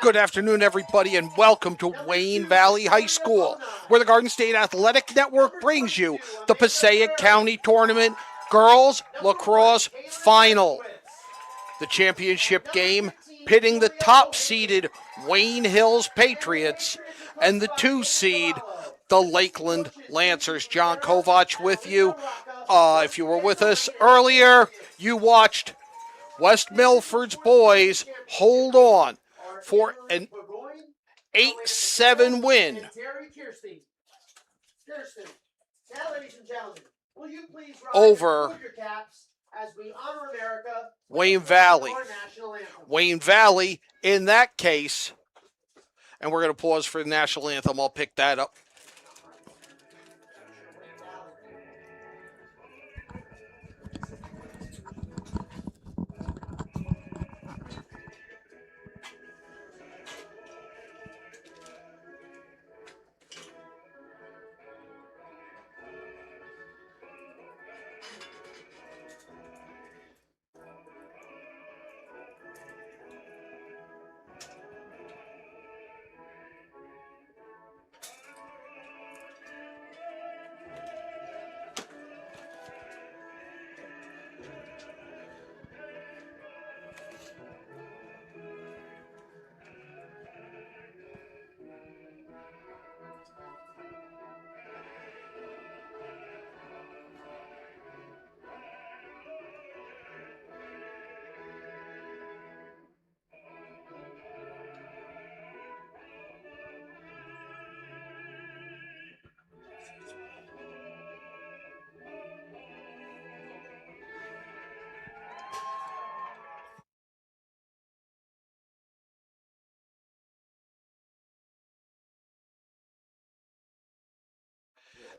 Good afternoon, everybody, and welcome to Wayne Valley High School, where the Garden State Athletic Network brings you the Passaic County Tournament Girls Lacrosse Final. The championship game pitting the top-seeded Wayne Hills Patriots and the 2-seed, the Lakeland Lancers. John Kovach with you. If you were with us earlier, you watched West Milford's boys hold on for an 8-7 win over Wayne Valley. Wayne Valley, in that case, and we're going to pause for the national anthem. I'll pick that up.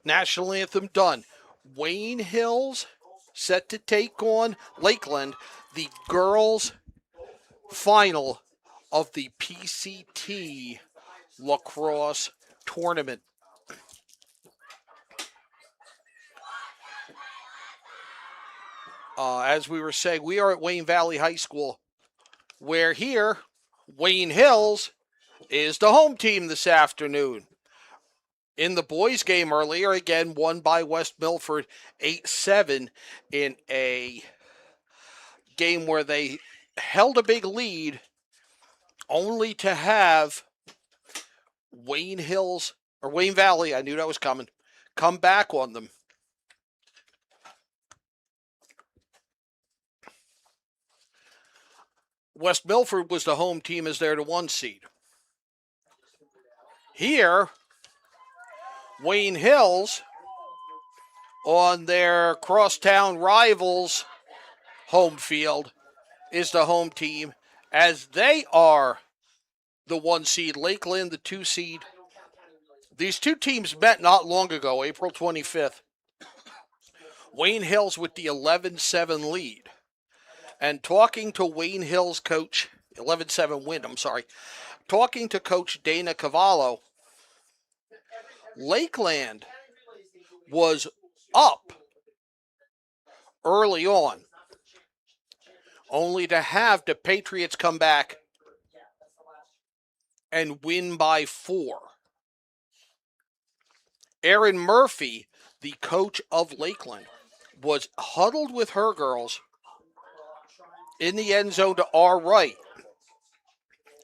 National anthem done. Wayne Hills set to take on Lakeland, the girls' final of the PCT lacrosse tournament. As we were saying, we are at Wayne Valley High School, where here, Wayne Hills is the home team this afternoon. In the boys' game earlier, again, won by West Milford 8-7 in a game where they held a big lead, only to have Wayne Hills, or Wayne Valley, I knew that was coming, come back on them. West Milford was the home team as they're the 1 seed. Here, Wayne Hills, on their crosstown rivals' home field, is the home team, as they are the 1 seed, Lakeland, the 2 seed. These two teams met not long ago, April 25th. Wayne Hills with the 11-7 lead. And talking to Wayne Hills coach, 11-7 win, talking to Coach Dana Cavallo, Lakeland was up early on, only to have the Patriots come back and win by 4. Erin Murphy, the coach of Lakeland, was huddled with her girls in the end zone to our right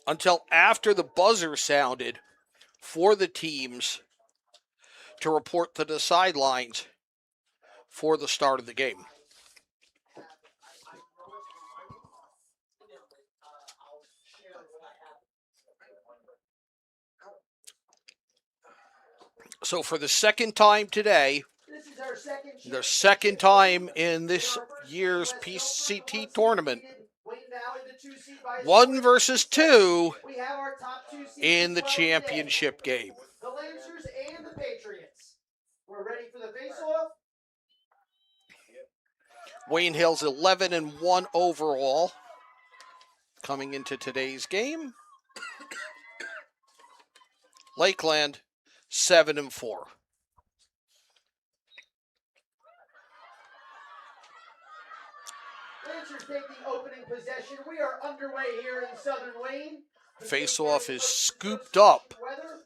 until after the buzzer sounded for the teams to report to the sidelines for the start of the game. So for the second time today, their second time in this year's PCT tournament, 1 versus 2 in the championship game. The Lancers and the Patriots. We're ready for the face-off. Wayne Hills 11-1 overall coming into today's game. Lakeland 7-4. Lancers take the opening possession. We are underway here in Southern Wayne. Face-off is scooped up. Weather,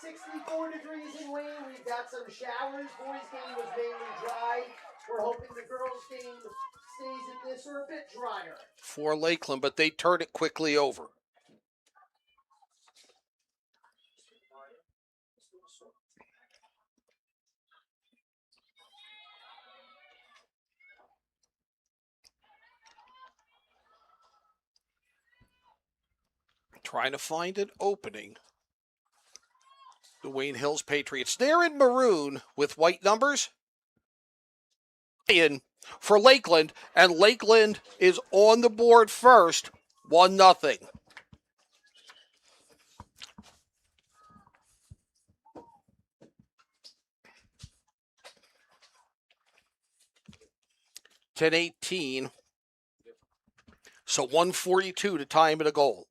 64 degrees in Wayne. We've got some showers. Boys' game was mainly dry. We're hoping the girls' game stays in this or a bit drier. For Lakeland, but they turn it quickly over. Trying to find an opening. The Wayne Hills Patriots. They're in maroon with white numbers. In for Lakeland, and Lakeland is on the board first, 1-0. (10:18). So 1:42 to time and a goal.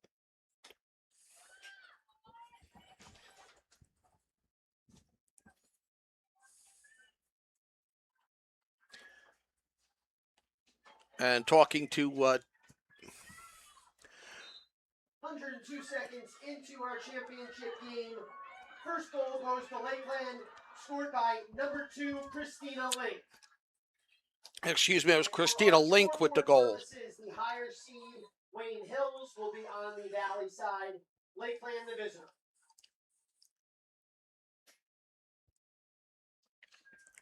And talking to 102 seconds into our championship game. First goal goes to Lakeland, scored by number 2, Christina Link. Excuse me, it was Christina Link with the goal. The higher seed, Wayne Hills, will be on the Valley side. Lakeland, the visitor.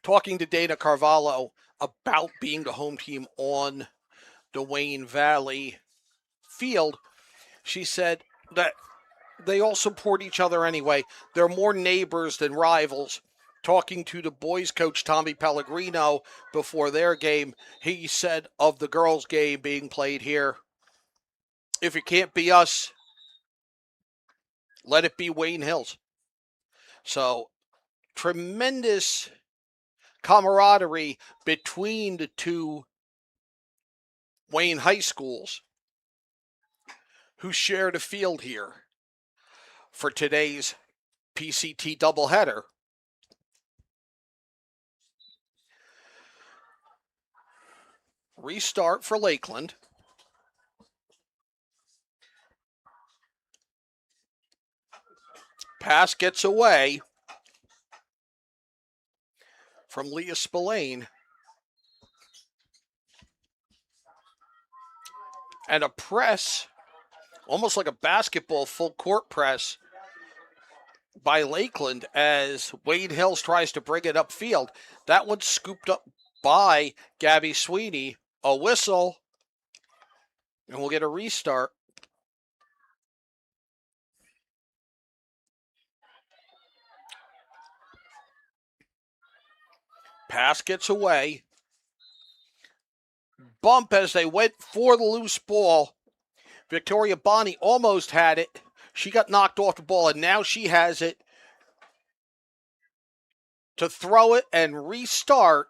Talking to Dana Carvalho about being the home team on the Wayne Valley field, she said that they all support each other anyway. They're more neighbors than rivals. Talking to the boys' coach, Tommy Pellegrino, before their game, he said of the girls' game being played here, if it can't be us, let it be Wayne Hills. So, tremendous camaraderie between the two Wayne high schools who share the field here for today's PCT doubleheader. Restart for Lakeland. Pass gets away from Leah Spillane. And a press, almost like a basketball full court press by Lakeland as Wayne Hills tries to bring it upfield. That one's scooped up by Gabby Sweeney. A whistle, and we'll get a restart. Pass gets away. Bump as they went for the loose ball. Victoria Bonney almost had it. She got knocked off the ball, and now she has it to throw it and restart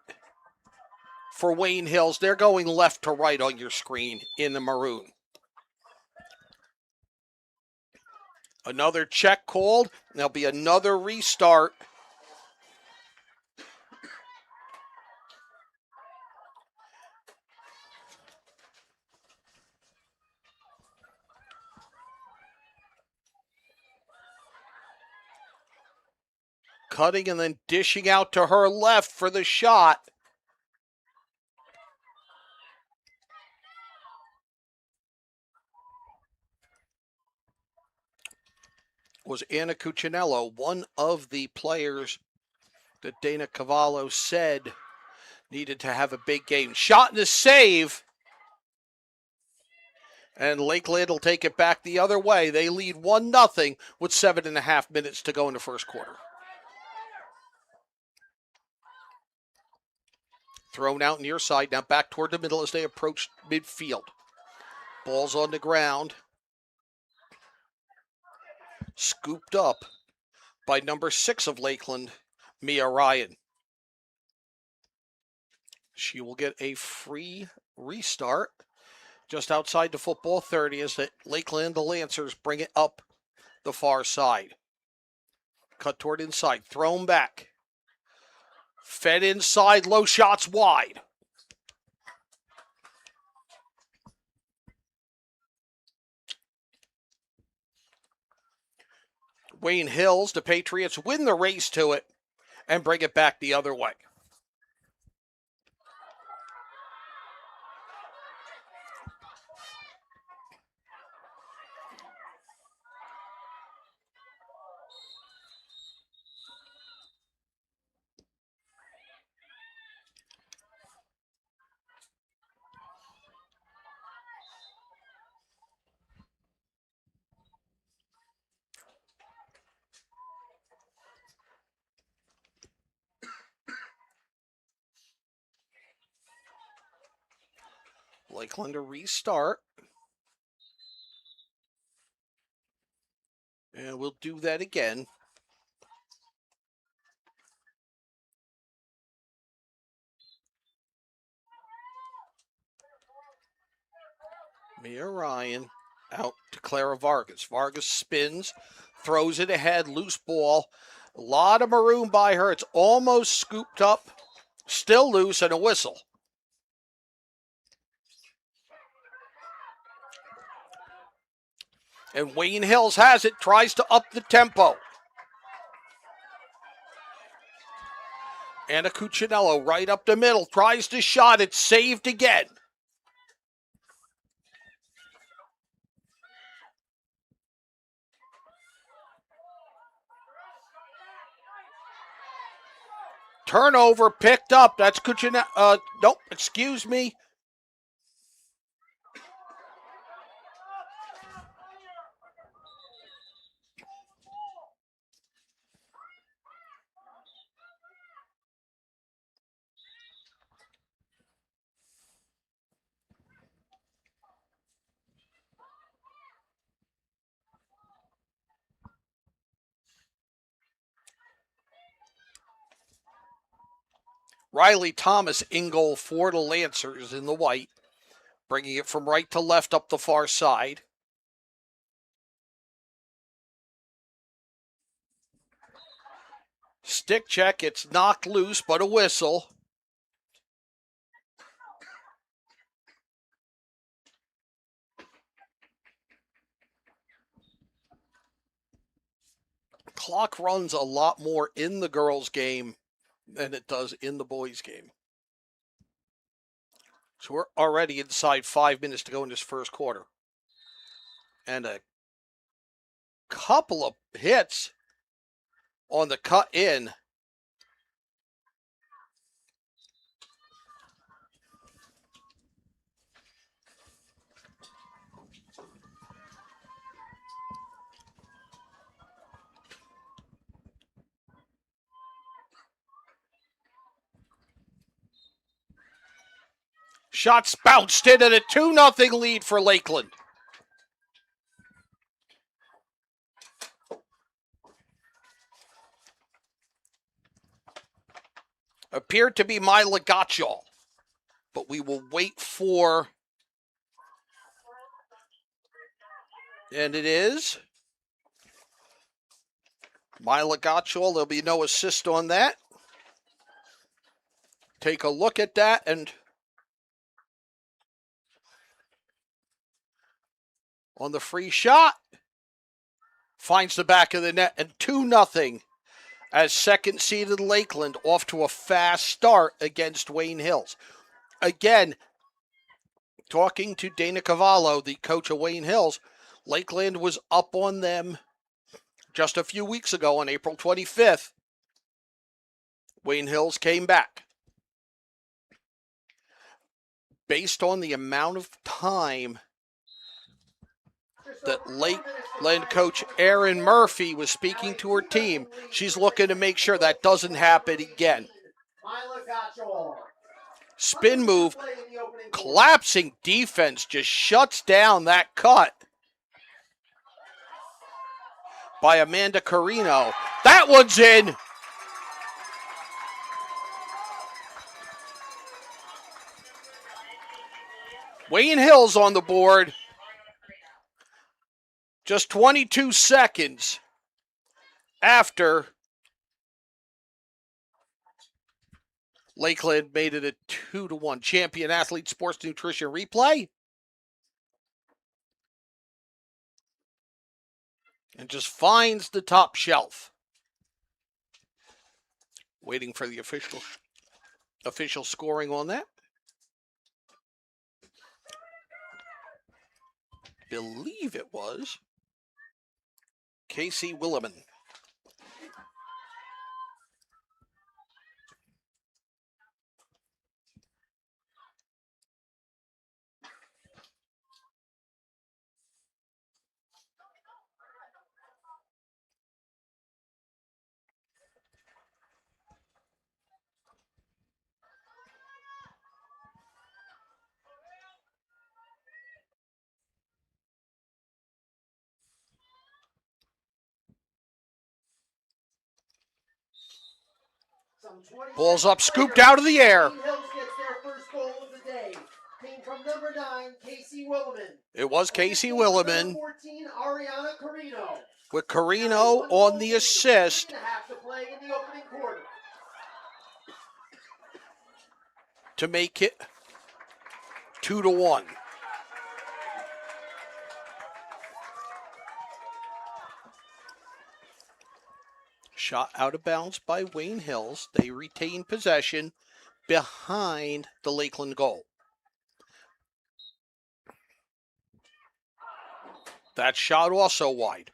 for Wayne Hills. They're going left to right on your screen in the maroon. Another check called. There'll be another restart. Cutting and then dishing out to her left for the shot. Was Anna Cuccinello, one of the players that Dana Cavallo said needed to have a big game. Shot and a save. And Lakeland will take it back the other way. They lead 1-0 with 7.5 minutes to go in the first quarter. Thrown out near side, now back toward the middle as they approach midfield. Ball's on the ground. Scooped up by number 6 of Lakeland, Mia Ryan. She will get a free restart just outside the football 30 as the Lakeland Lancers bring it up the far side. Cut toward inside, thrown back. Fed inside, low shots wide. Wayne Hills, the Patriots win the race to it and bring it back the other way. Lakeland to restart. And we'll do that again. Mia Ryan out to Clara Vargas. Vargas spins, throws it ahead, loose ball. A lot of maroon by her. It's almost scooped up, still loose, and a whistle. And Wayne Hills has it, tries to up the tempo. Anna Cuccinello right up the middle, tries to shot, it's saved again. Turnover picked up, that's Cuccinello, nope, excuse me. Riley Thomas in goal for the Lancers in the white, bringing it from right to left up the far side. Stick check, it's knocked loose, but a whistle. Clock runs a lot more in the girls' game than it does in the boys' game. So we're already inside 5 minutes to go in this first quarter. And a couple of hits on the cut in. Shots bounced in at a 2-0 lead for Lakeland. Appeared to be Mila Gottschall, but we will wait for, and it is Mila Gottschall. There'll be no assist on that. Take a look at that, and on the free shot, finds the back of the net, and 2-0 as second-seeded Lakeland off to a fast start against Wayne Hills. Again, talking to Dana Cavallo, the coach of Wayne Hills, Lakeland was up on them just a few weeks ago on April 25th. Wayne Hills came back. Based on the amount of time that Lakeland coach Erin Murphy was speaking to her team, she's looking to make sure that doesn't happen again. Spin move, collapsing defense just shuts down that cut by Amanda Carino. That one's in. Wayne Hills on the board. Just 22 seconds after Lakeland made it a 2-1. Champion Athlete Sports Nutrition replay. and just finds the top shelf. Waiting for the official scoring on that. Believe it was Casey Williman. Ball's up, scooped out of the air. Wayne Hills gets their first goal of the day. Came from number 9, Casey Williman. It was Casey Williman. 14, Ariana Carino. With Carino on the assist. To make it 2-1. Shot out of bounds by Wayne Hills. They retain possession behind the Lakeland goal. That shot also wide.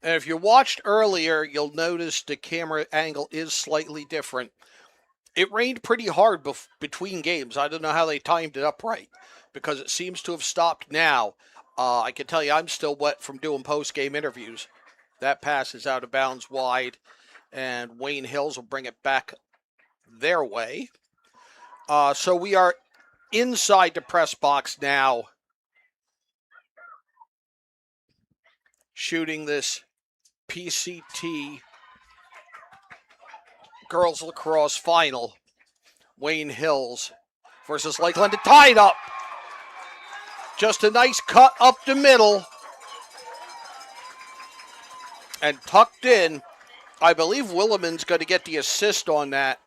And if you watched earlier, you'll notice the camera angle is slightly different. It rained pretty hard between games. I don't know how they timed it up right, because it seems to have stopped now. I can tell you I'm still wet from doing post-game interviews. That pass is out of bounds wide, and Wayne Hills will bring it back their way. So we are inside the press box now, shooting this PCT Girls Lacrosse Final. Wayne Hills versus Lakeland, tied up. Just a nice cut up the middle and tucked in. I believe Williman's going to get the assist on that.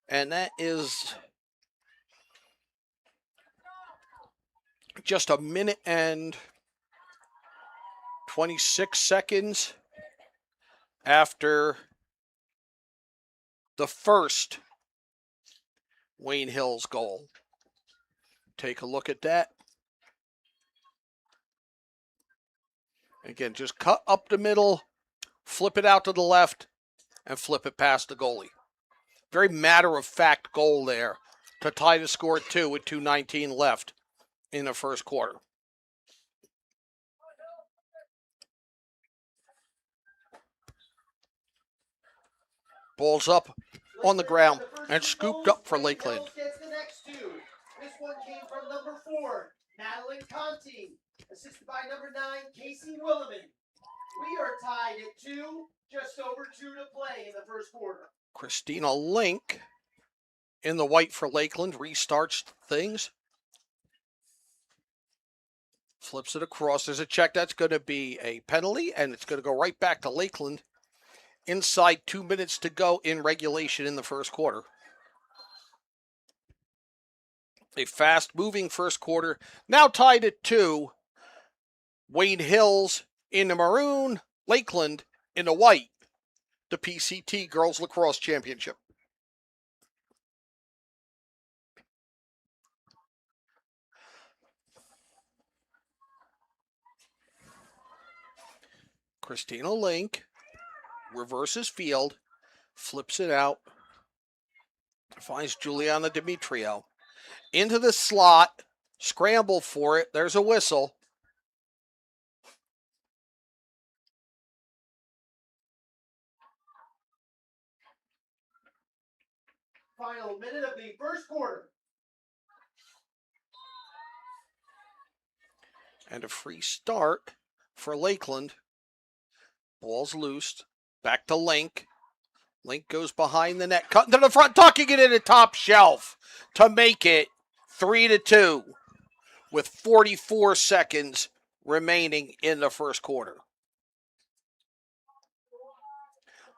And that is just a minute and 26 seconds after the first Wayne Hills goal. Take a look at that. Again, just cut up the middle, flip it out to the left, and flip it past the goalie. Very matter-of-fact goal there to tie the score at 2 with 2:19 left in the first quarter. Ball's up on the ground and scooped up for Lakeland. This one came from number 4, Madeline Conti, assisted by number 9, Casey Williman. We are tied at 2, just over 2 to play in the first quarter. Christina Link in the white for Lakeland restarts things. Flips it across. There's a check. That's going to be a penalty, and it's going to go right back to Lakeland. Inside 2 minutes to go in regulation in the first quarter. A fast-moving first quarter. Now tied at 2. Wayne Hills in the maroon. Lakeland in the white. The PCT Girls Lacrosse Championship. Christina Link reverses field, flips it out, finds Juliana Demetrio. Into the slot, scramble for it. There's a whistle. Final minute of the first quarter. And a free start for Lakeland. Ball's loosed. Back to Link. Link goes behind the net, cutting to the front, tucking it in the top shelf to make it 3-2 with 44 seconds remaining in the first quarter.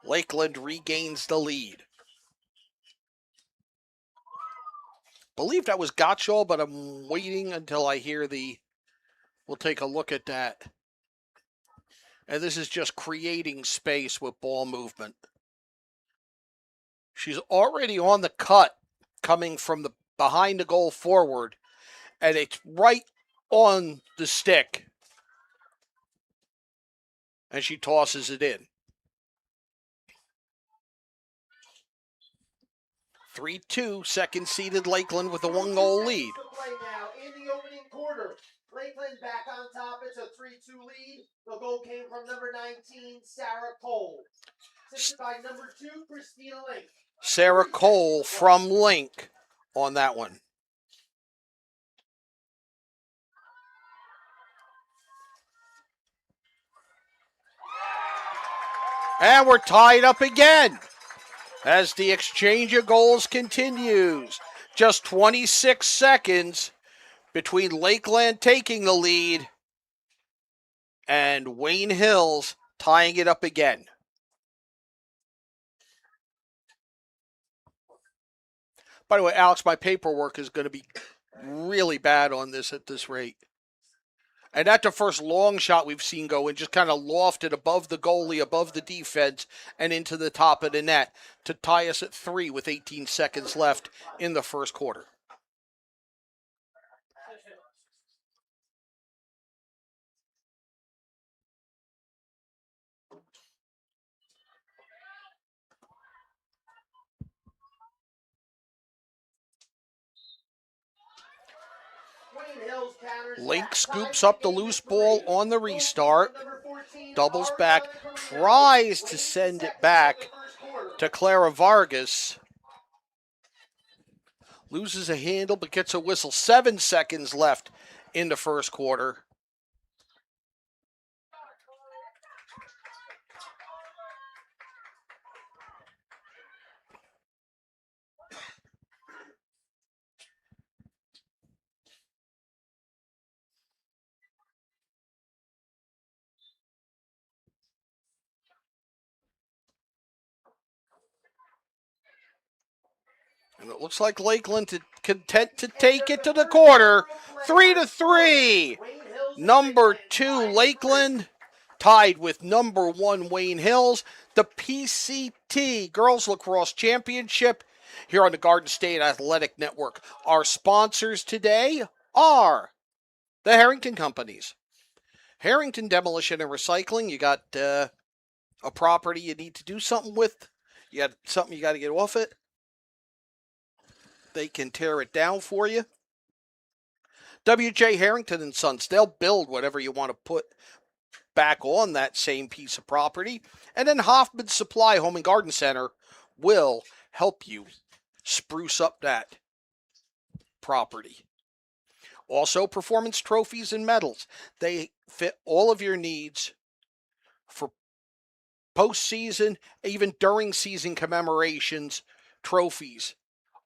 Lakeland regains the lead. believe that was Gottschall, but I'm waiting until I hear we'll take a look at that. And this is just creating space with ball movement. She's already on the cut coming from the behind the goal forward, and it's right on the stick. And she tosses it in. 3-2, second-seeded Lakeland with a 1-goal lead. Play now in the opening quarter. Lakeland back on top. It's a 3-2 lead. The goal came from number 19, Sarah Cole. Assisted by number 2, Christina Link. Sarah Cole from Link on that one. And we're tied up again as the exchange of goals continues. Just 26 seconds between Lakeland taking the lead and Wayne Hills tying it up again. By the way, Alex, my paperwork is going to be really bad on this at this rate. And that's the first long shot we've seen go in, just kind of lofted above the goalie, above the defense, and into the top of the net to tie us at 3 with 18 seconds left in the first quarter. Link scoops up the loose ball on the restart, doubles back, tries to send it back to Clara Vargas. Loses a handle but gets a whistle. 7 seconds left in the first quarter. And it looks like Lakeland content to take it to the quarter. 3-3. Number 2, Lakeland, tied with number 1, Wayne Hills. The PCT Girls Lacrosse Championship here on the Garden State Athletic Network. Our sponsors today are the Harrington Companies. Harrington Demolition and Recycling. You got a property you need to do something with. You got something you got to get off it. They can tear it down for you. W.J. Harrington and Sons, they'll build whatever you want to put back on that same piece of property. And then Hoffman Supply Home and Garden Center will help you spruce up that property. Also, Performance Trophies and Medals. They fit all of your needs for postseason, even during season commemorations, trophies,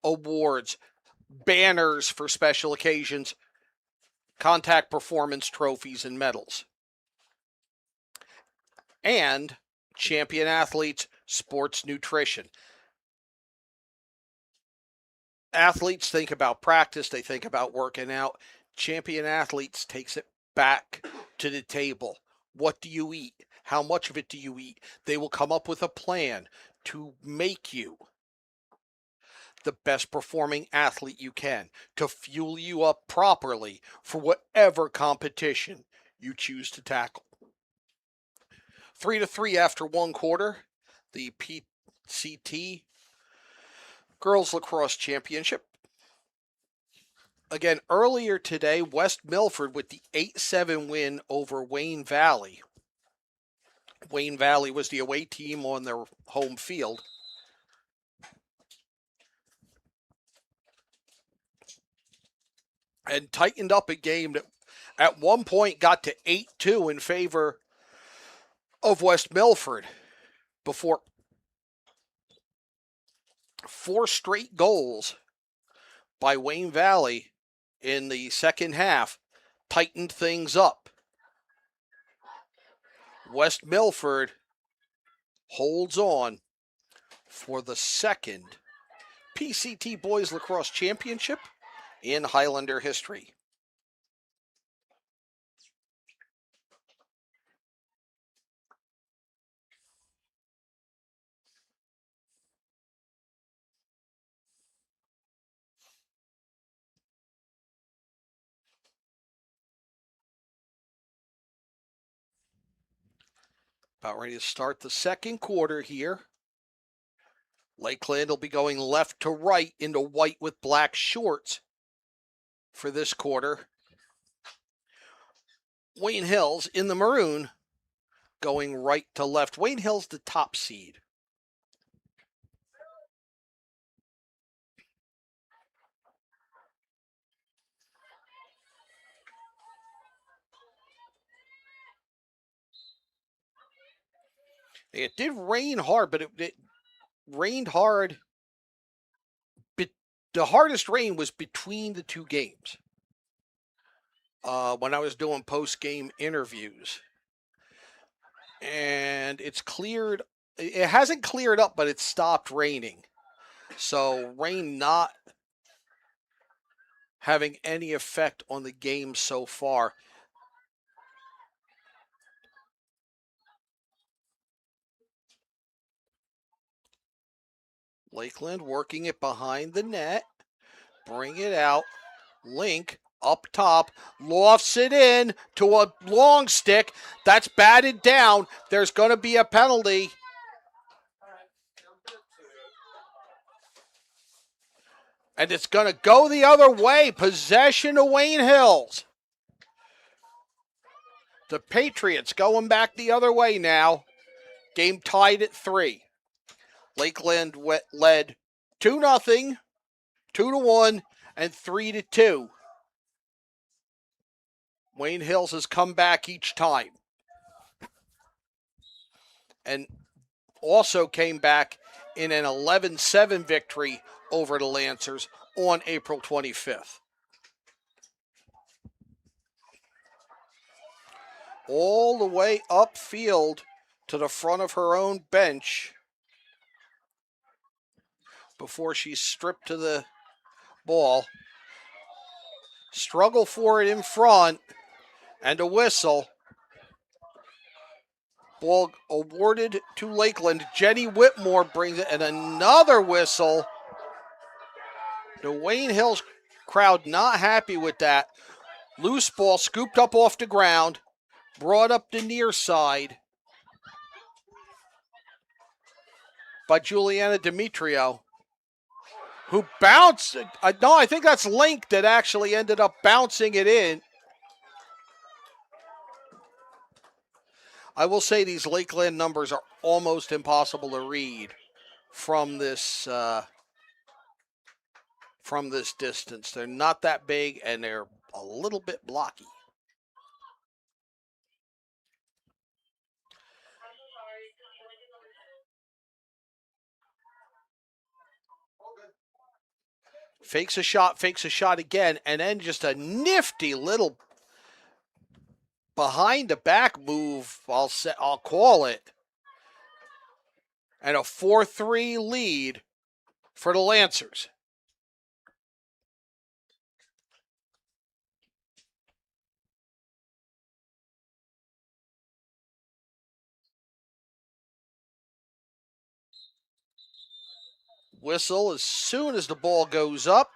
awards, banners for special occasions. Contact Performance Trophies and Medals. And Champion Athletes Sports Nutrition. Athletes think about practice, they think about working out. Champion Athletes takes it back to the table. What do you eat? How much of it do you eat? They will come up with a plan to make you the best performing athlete you can, to fuel you up properly for whatever competition you choose to tackle. 3-3 after one quarter, the PCT Girls Lacrosse Championship. Again, earlier today, West Milford with the 8-7 win over Wayne Valley. Wayne Valley was the away team on their home field. And tightened up a game that at one point got to 8-2 in favor of West Milford before 4 straight goals by Wayne Valley in the second half tightened things up. West Milford holds on for the second PCT Boys Lacrosse Championship in Highlander history. About ready to start the second quarter here. Lakeland will be going left to right into white with black shorts for this quarter. Wayne Hills in the maroon going right to left. Wayne Hills the top seed. It did rain hard, but it rained hard. The hardest rain was between the two games. When I was doing post-game interviews. And it's cleared. It hasn't cleared up, but it's stopped raining. So rain not having any effect on the game so far. Lakeland working it behind the net. Bring it out. Link up top. Lofts it in to a long stick. That's batted down. There's going to be a penalty. And it's going to go the other way. Possession of Wayne Hills. The Patriots going back the other way now. Game tied at 3. Lakeland led 2-0, 2-1, and 3-2. Wayne Hills has come back each time. And also came back in an 11-7 victory over the Lancers on April 25th. All the way upfield to the front of her own bench before she's stripped to the ball. Struggle for it in front and a whistle. Ball awarded to Lakeland. Jenny Whitmore brings it, and another whistle. The Wayne Hills crowd not happy with that. Loose ball scooped up off the ground, brought up the near side by Juliana Demetrio, who bounced. No, I think that's Link that actually ended up bouncing it in. I will say these Lakeland numbers are almost impossible to read from this distance. They're not that big, and they're a little bit blocky. Fakes a shot again, and then just a nifty little behind the back move, I'll call it. And a 4-3 lead for the Lancers. Whistle as soon as the ball goes up.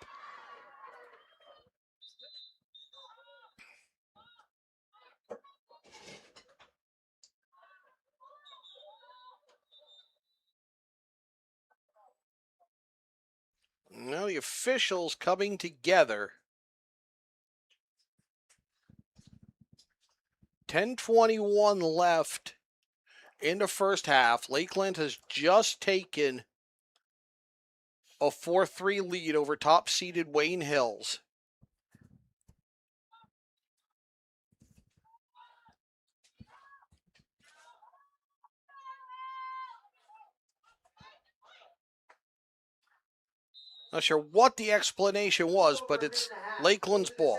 Now the officials coming together. 10:21 left in the first half. Lakeland has just taken a 4-3 lead over top-seeded Wayne Hills. Not sure what the explanation was, but it's Lakeland's ball.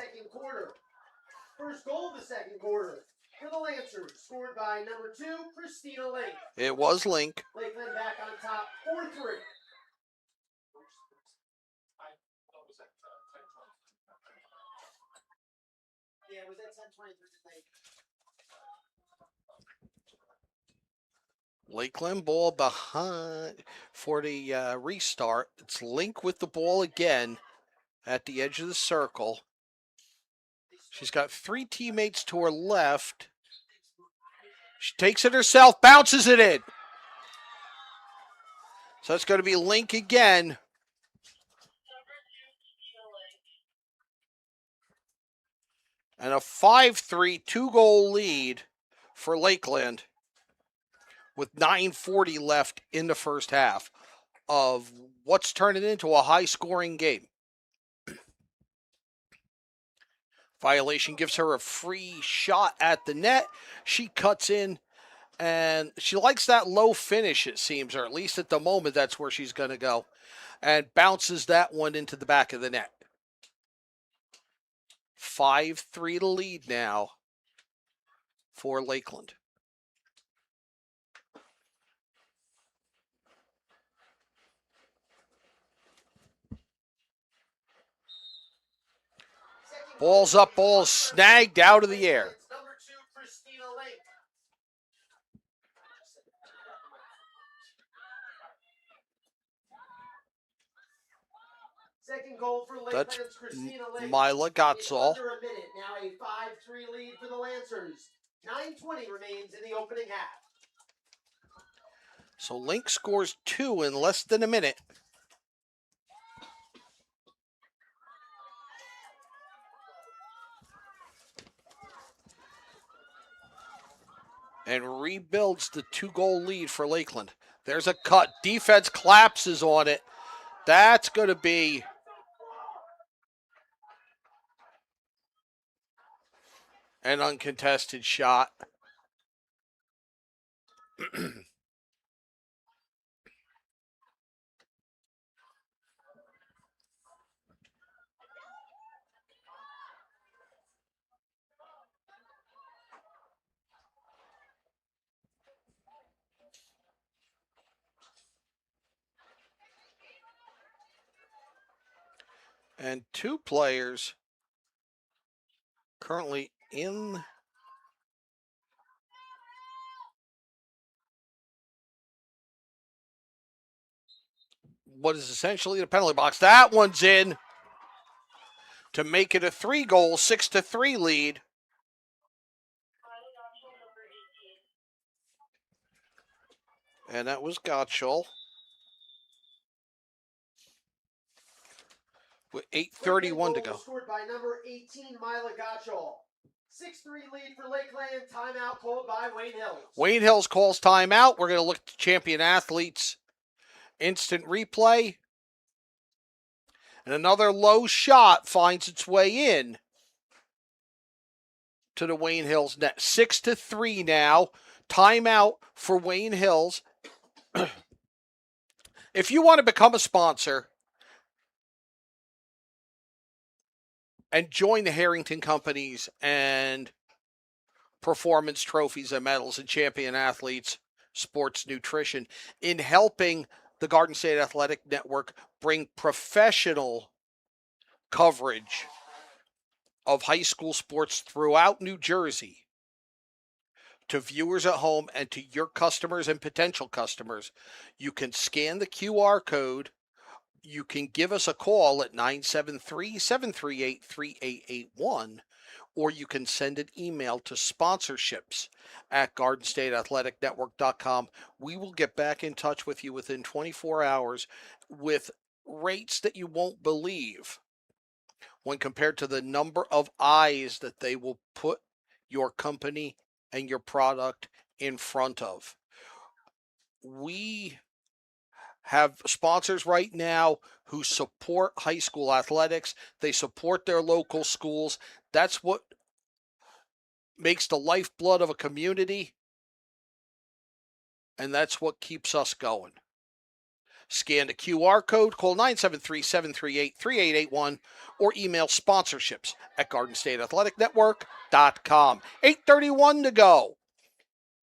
First goal of the second quarter for the Lancers, scored by number 2, Christina Link. It was Link. Lakeland back on top, 4-3. Lakeland ball behind for the restart. It's Link with the ball again at the edge of the circle. She's got 3 teammates to her left. She takes it herself, bounces it in. So it's going to be Link again. And a 5-3 2-goal lead for Lakeland with 9:40 left in the first half of what's turning into a high-scoring game. Violation gives her a free shot at the net. She cuts in, and she likes that low finish, it seems, or at least at the moment that's where she's going to go, and bounces that one into the back of the net. 5-3 to lead now for Lakeland. Ball's up, ball's snagged out of the air. Second goal for That's Lakeland's Christina Lake. Mila Gottsall. Under a minute, now a 5-3 lead for the Lancers. 9:20 remains in the opening half. So Link scores 2 in less than a minute. And rebuilds the 2-goal lead for Lakeland. There's a cut. Defense collapses on it. That's going to be an uncontested shot. And 2 players currently in what is essentially the penalty box. That one's in to make it a 3-goal, 6-3 lead. And that was Gottschall. With 8:31 to go. Scored by number 18, Mila Gottschall. 6-3 lead for Lakeland. Timeout called by Wayne Hills. Wayne Hills calls timeout. We're going to look at the champion athletes instant replay. And another low shot finds its way in to the Wayne Hills net. 6-3 now. Timeout for Wayne Hills. If you want to become a sponsor and join the Harrington Companies and Performance Trophies and Medals and Champion Athletes Sports Nutrition in helping the Garden State Athletic Network bring professional coverage of high school sports throughout New Jersey to viewers at home and to your customers and potential customers, you can scan the QR code. You can give us a call at 973-738-3881, or you can send an email to sponsorships@GardenStateAthleticNetwork.com. We will get back in touch with you within 24 hours with rates that you won't believe when compared to the number of eyes that they will put your company and your product in front of. We have sponsors right now who support high school athletics. They support their local schools. That's what makes the lifeblood of a community, and that's what keeps us going. Scan the QR code, call 973-738-3881, or email sponsorships@GardenStateAthleticNetwork.com. 8:31 to go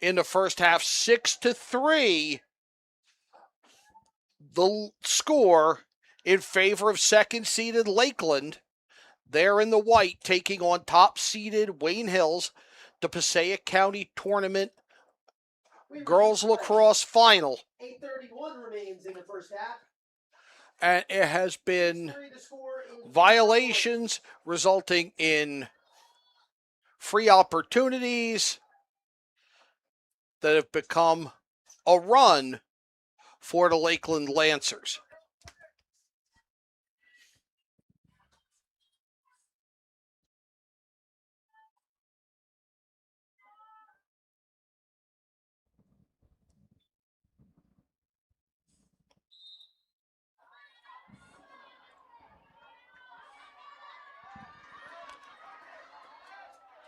in the first half, 6-3. The score in favor of second-seeded Lakeland. They're in the white, taking on top-seeded Wayne Hills, the Passaic County Tournament Girls Lacrosse Final. 8:31 remains in the first half. And it has been violations resulting in free opportunities that have become a run for the Lakeland Lancers.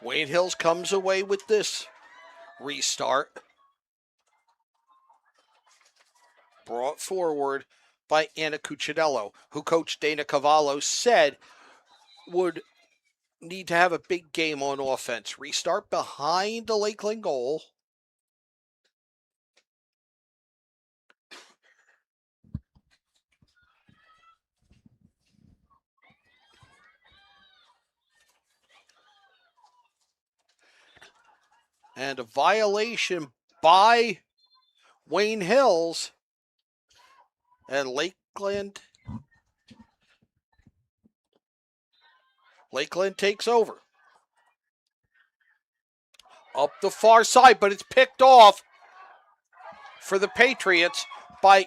Wayne Hills comes away with this restart. Brought forward by Anna Cuccinello, who Coach Dana Cavallo said would need to have a big game on offense. Restart behind the Lakeland goal. And a violation by Wayne Hills. And Lakeland takes over. Up the far side, but it's picked off for the Patriots by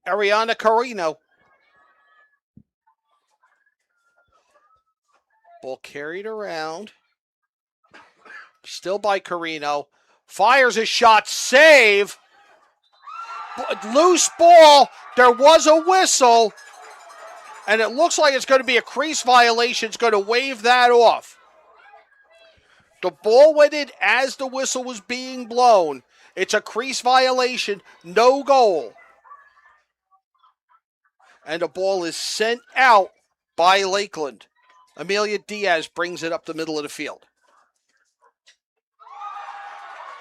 Ariana Carino. Ball carried around. Still by Carino. Fires a shot. Save. Loose ball. There was a whistle. And it looks like it's going to be a crease violation. It's going to wave that off. The ball went in as the whistle was being blown. It's a crease violation. No goal. And the ball is sent out by Lakeland. Amelia Diaz brings it up the middle of the field.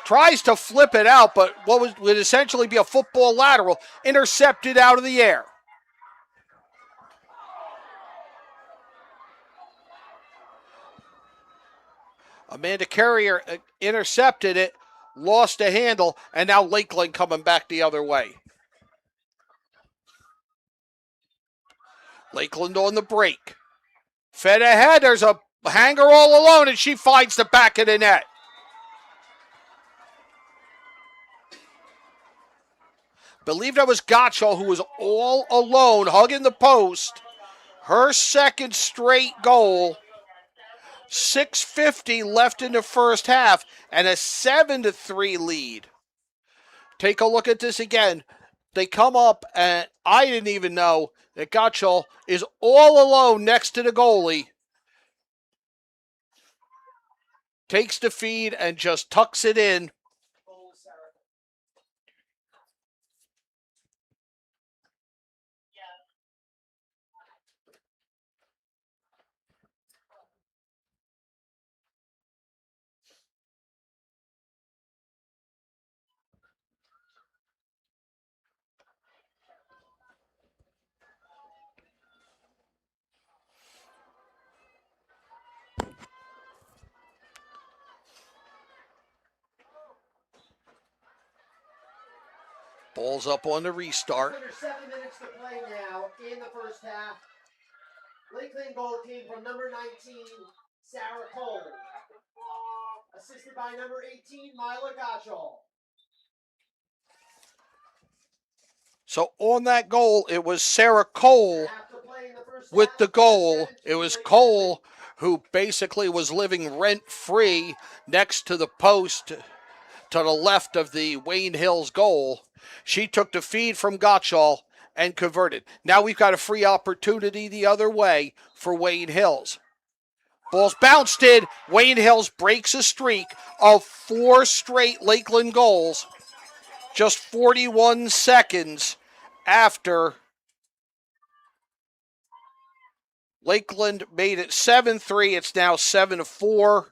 Tries to flip it out, but what would essentially be a football lateral, intercepted out of the air. Amanda Carrier intercepted it, lost a handle, and now Lakeland coming back the other way. Lakeland on the break. Fed ahead, there's a hanger all alone, and she finds the back of the net. Believe that was Gottschall, who was all alone, hugging the post. Her second straight goal. 6:50 left in the first half, and a 7-3 lead. Take a look at this again. They come up, and I didn't even know that Gottschall is all alone next to the goalie. Takes the feed and just tucks it in. Ball's up on the restart. Under 7 minutes to play now in the first half. Lakeland goal came from number 19, Sarah Cole. Assisted by number 18, Mila Gottschall. So on that goal, it was Sarah Cole with the goal. It was Cole who basically was living rent-free next to the post to the left of the Wayne Hills goal. She took the feed from Gottschall and converted. Now we've got a free opportunity the other way for Wayne Hills. Ball's bounced in. Wayne Hills breaks a streak of 4 straight Lakeland goals. Just 41 seconds after Lakeland made it 7-3. It's now 7-4.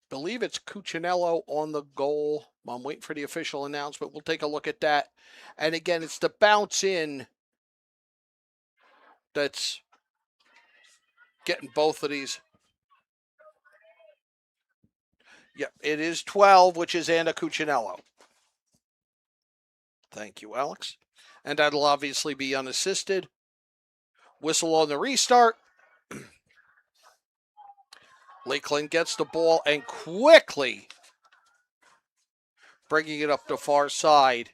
Believe it's Cuccinello on the goal. I'm waiting for the official announcement. We'll take a look at that. And again, it's the bounce in that's getting both of these. Yep, it is 12, which is Anna Cuccinello. Thank you, Alex. And that'll obviously be unassisted. Whistle on the restart. Lakeland gets the ball and quickly bringing it up the far side.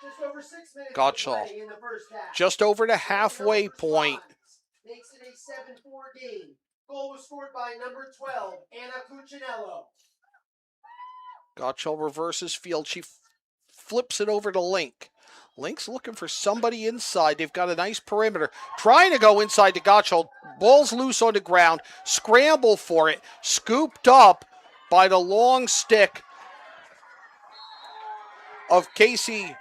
Just over 6 minutes Gottschall. to play in the first half. Just over the halfway point. Makes it a 7-4 game. Goal was scored by number 12, Anna Cuccinello. Gottschall reverses field. She flips it over to Link. Link's looking for somebody inside. They've got a nice perimeter. Trying to go inside to Gottschall. Ball's loose on the ground. Scramble for it. Scooped up by the long stick of Casey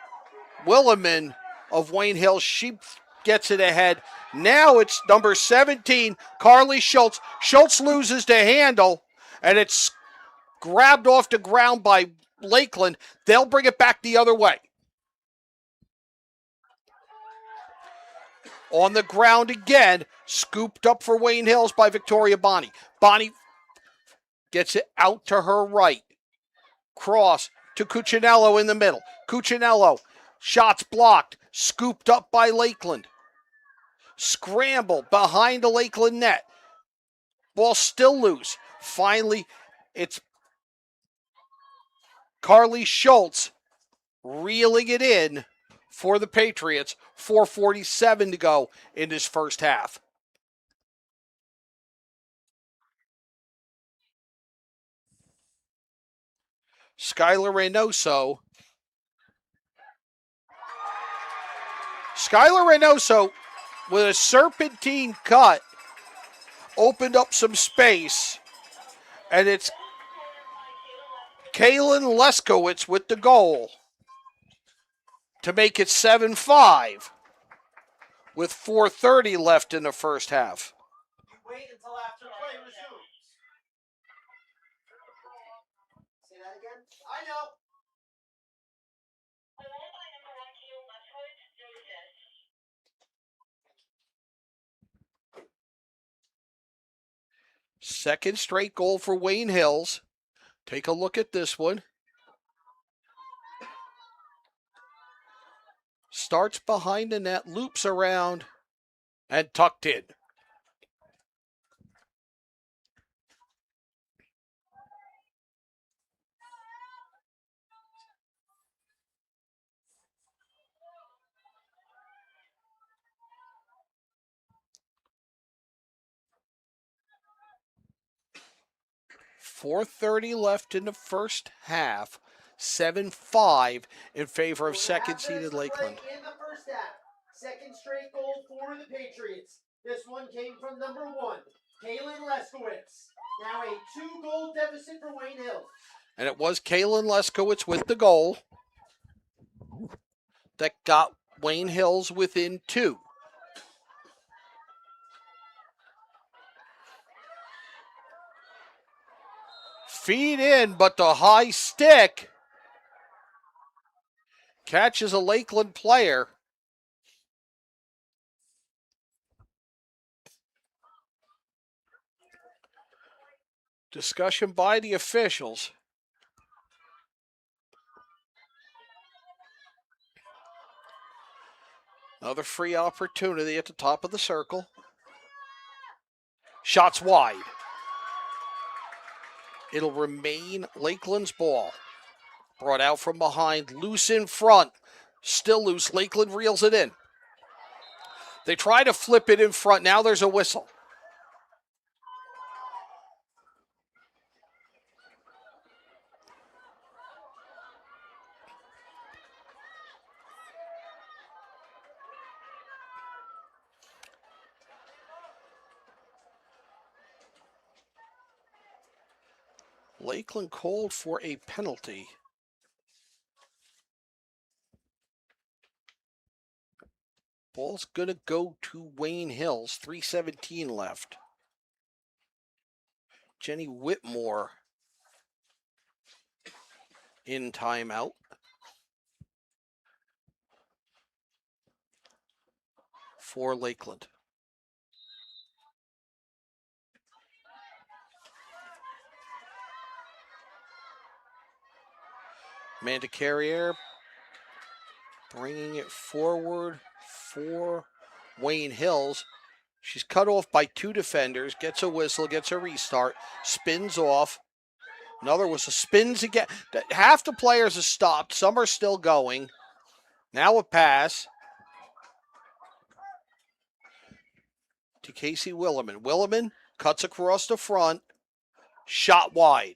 Williman of Wayne Hills. She gets it ahead. Now it's number 17, Carly Schultz. Schultz loses the handle, and it's grabbed off the ground by Lakeland. They'll bring it back the other way. On the ground again, scooped up for Wayne Hills by Victoria Bonney. Bonney gets it out to her right. Cross to Cuccinello in the middle. Cuccinello, shots blocked, scooped up by Lakeland. Scramble behind the Lakeland net. Ball still loose. Finally, it's Carly Schultz reeling it in for the Patriots. 4:47 to go in this first half. Skylar Reynoso with a serpentine cut opened up some space, and it's Kaylin Leskowitz with the goal to make it 7-5 with 4:30 left in the first half. You wait until after play resumes. Say that again? I know. Second straight goal for Wayne Hills. Take a look at this one. Starts behind the net, loops around, and tucked in. .430 left in the first half. 7-5 in favor of second-seeded Lakeland. In the first half, second straight goal for the Patriots. This one came from number 1, Kaylin Leskowitz. Now a 2-goal deficit for Wayne Hills. And it was Kaylin Leskowitz with the goal that got Wayne Hills within 2. Feed in, but the high stick catches a Lakeland player. Discussion by the officials. Another free opportunity at the top of the circle. Shots wide. It'll remain Lakeland's ball. Brought out from behind, loose in front. Still loose, Lakeland reels it in. They try to flip it in front. Now there's a whistle. Lakeland called for a penalty. Ball's going to go to Wayne Hills. 3:17 left. Jenny Whitmore in timeout. For Lakeland. Amanda Carrier bringing it forward for Wayne Hills. She's cut off by two defenders, gets a whistle, gets a restart, spins off. Another whistle, spins again. Half the players have stopped. Some are still going. Now a pass to Casey Williman. Williman cuts across the front. Shot wide.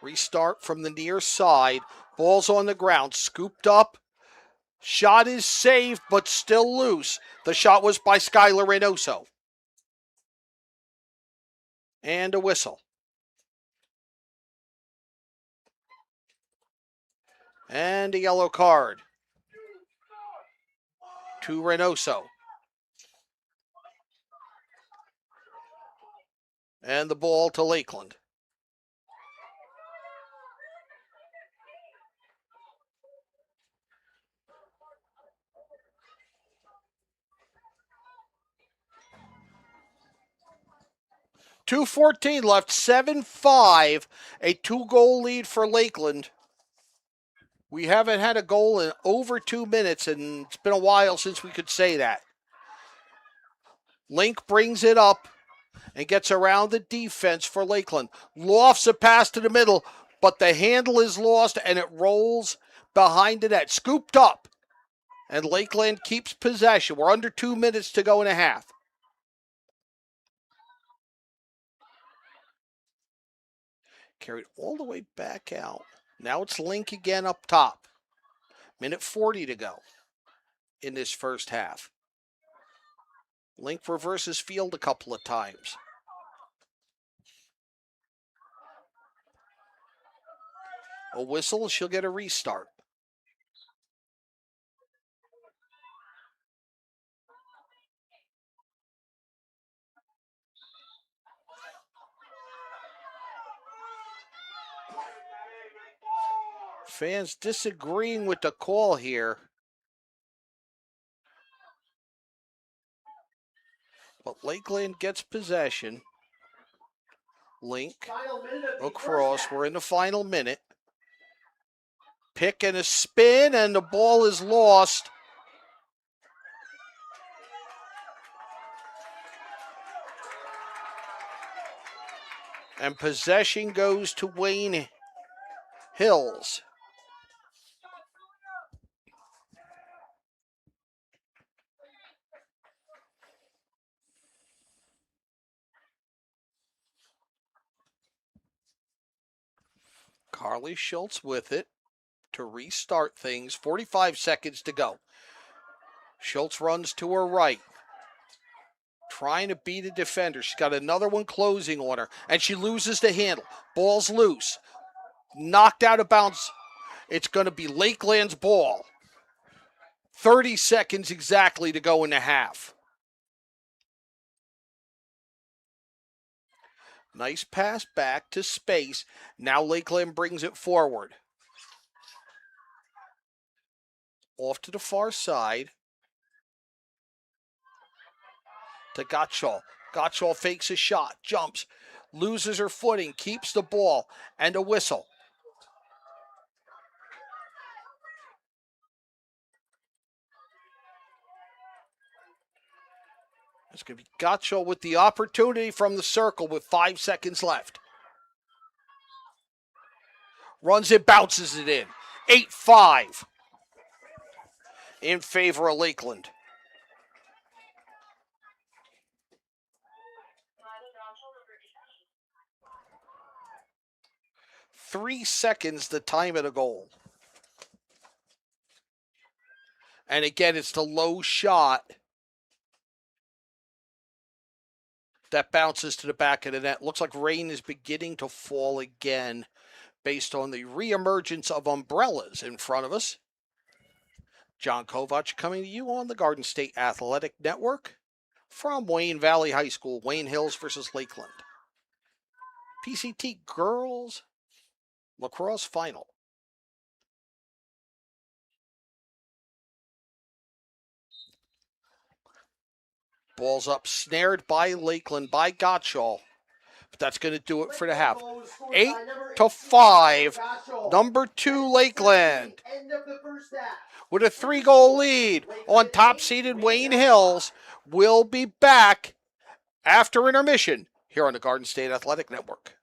Restart from the near side. Ball's on the ground. Scooped up. Shot is saved, but still loose. The shot was by Skylar Reynoso. And a whistle. And a yellow card to Reynoso. And the ball to Lakeland. .2:14 left, 7-5, a 2-goal lead for Lakeland. We haven't had a goal in over 2 minutes, and it's been a while since we could say that. Link brings it up and gets around the defense for Lakeland. Lofts a pass to the middle, but the handle is lost, and it rolls behind the net. Scooped up, and Lakeland keeps possession. We're under 2 minutes to go and a half. Carried all the way back out. Now it's Link again up top. Minute 40 to go in this first half. Link reverses field a couple of times. A whistle, she'll get a restart. Fans disagreeing with the call here. But Lakeland gets possession. Link across. We're in the final minute. Pick and a spin, and the ball is lost. And possession goes to Wayne Hills. Carly Schultz with it to restart things. 45 seconds to go. Schultz runs to her right, trying to beat a defender. She's got another one closing on her, and she loses the handle. Ball's loose. Knocked out of bounds. It's going to be Lakeland's ball. 30 seconds exactly to go in the half. Nice pass back to space. Now Lakeland brings it forward. Off to the far side. To Gottschall. Gottschall fakes a shot, jumps, loses her footing, keeps the ball, and a whistle. It's going to be Gottschall with the opportunity from the circle with 5 seconds left. Runs it, bounces it in. 8-5 in favor of Lakeland. Three seconds the time of the goal. And again, it's the low shot that bounces to the back of the net. Looks like rain is beginning to fall again based on the reemergence of umbrellas in front of us. John Kovach coming to you on the Garden State Athletic Network from Wayne Valley High School, Wayne Hills versus Lakeland. PCT Girls Lacrosse Final. Ball's up, snared by Lakeland, by Gottschall. But that's going to do it for the half. 8-5, number 2 Lakeland. With a 3-goal lead on top-seeded Wayne Hills. We'll be back after intermission here on the Garden State Athletic Network.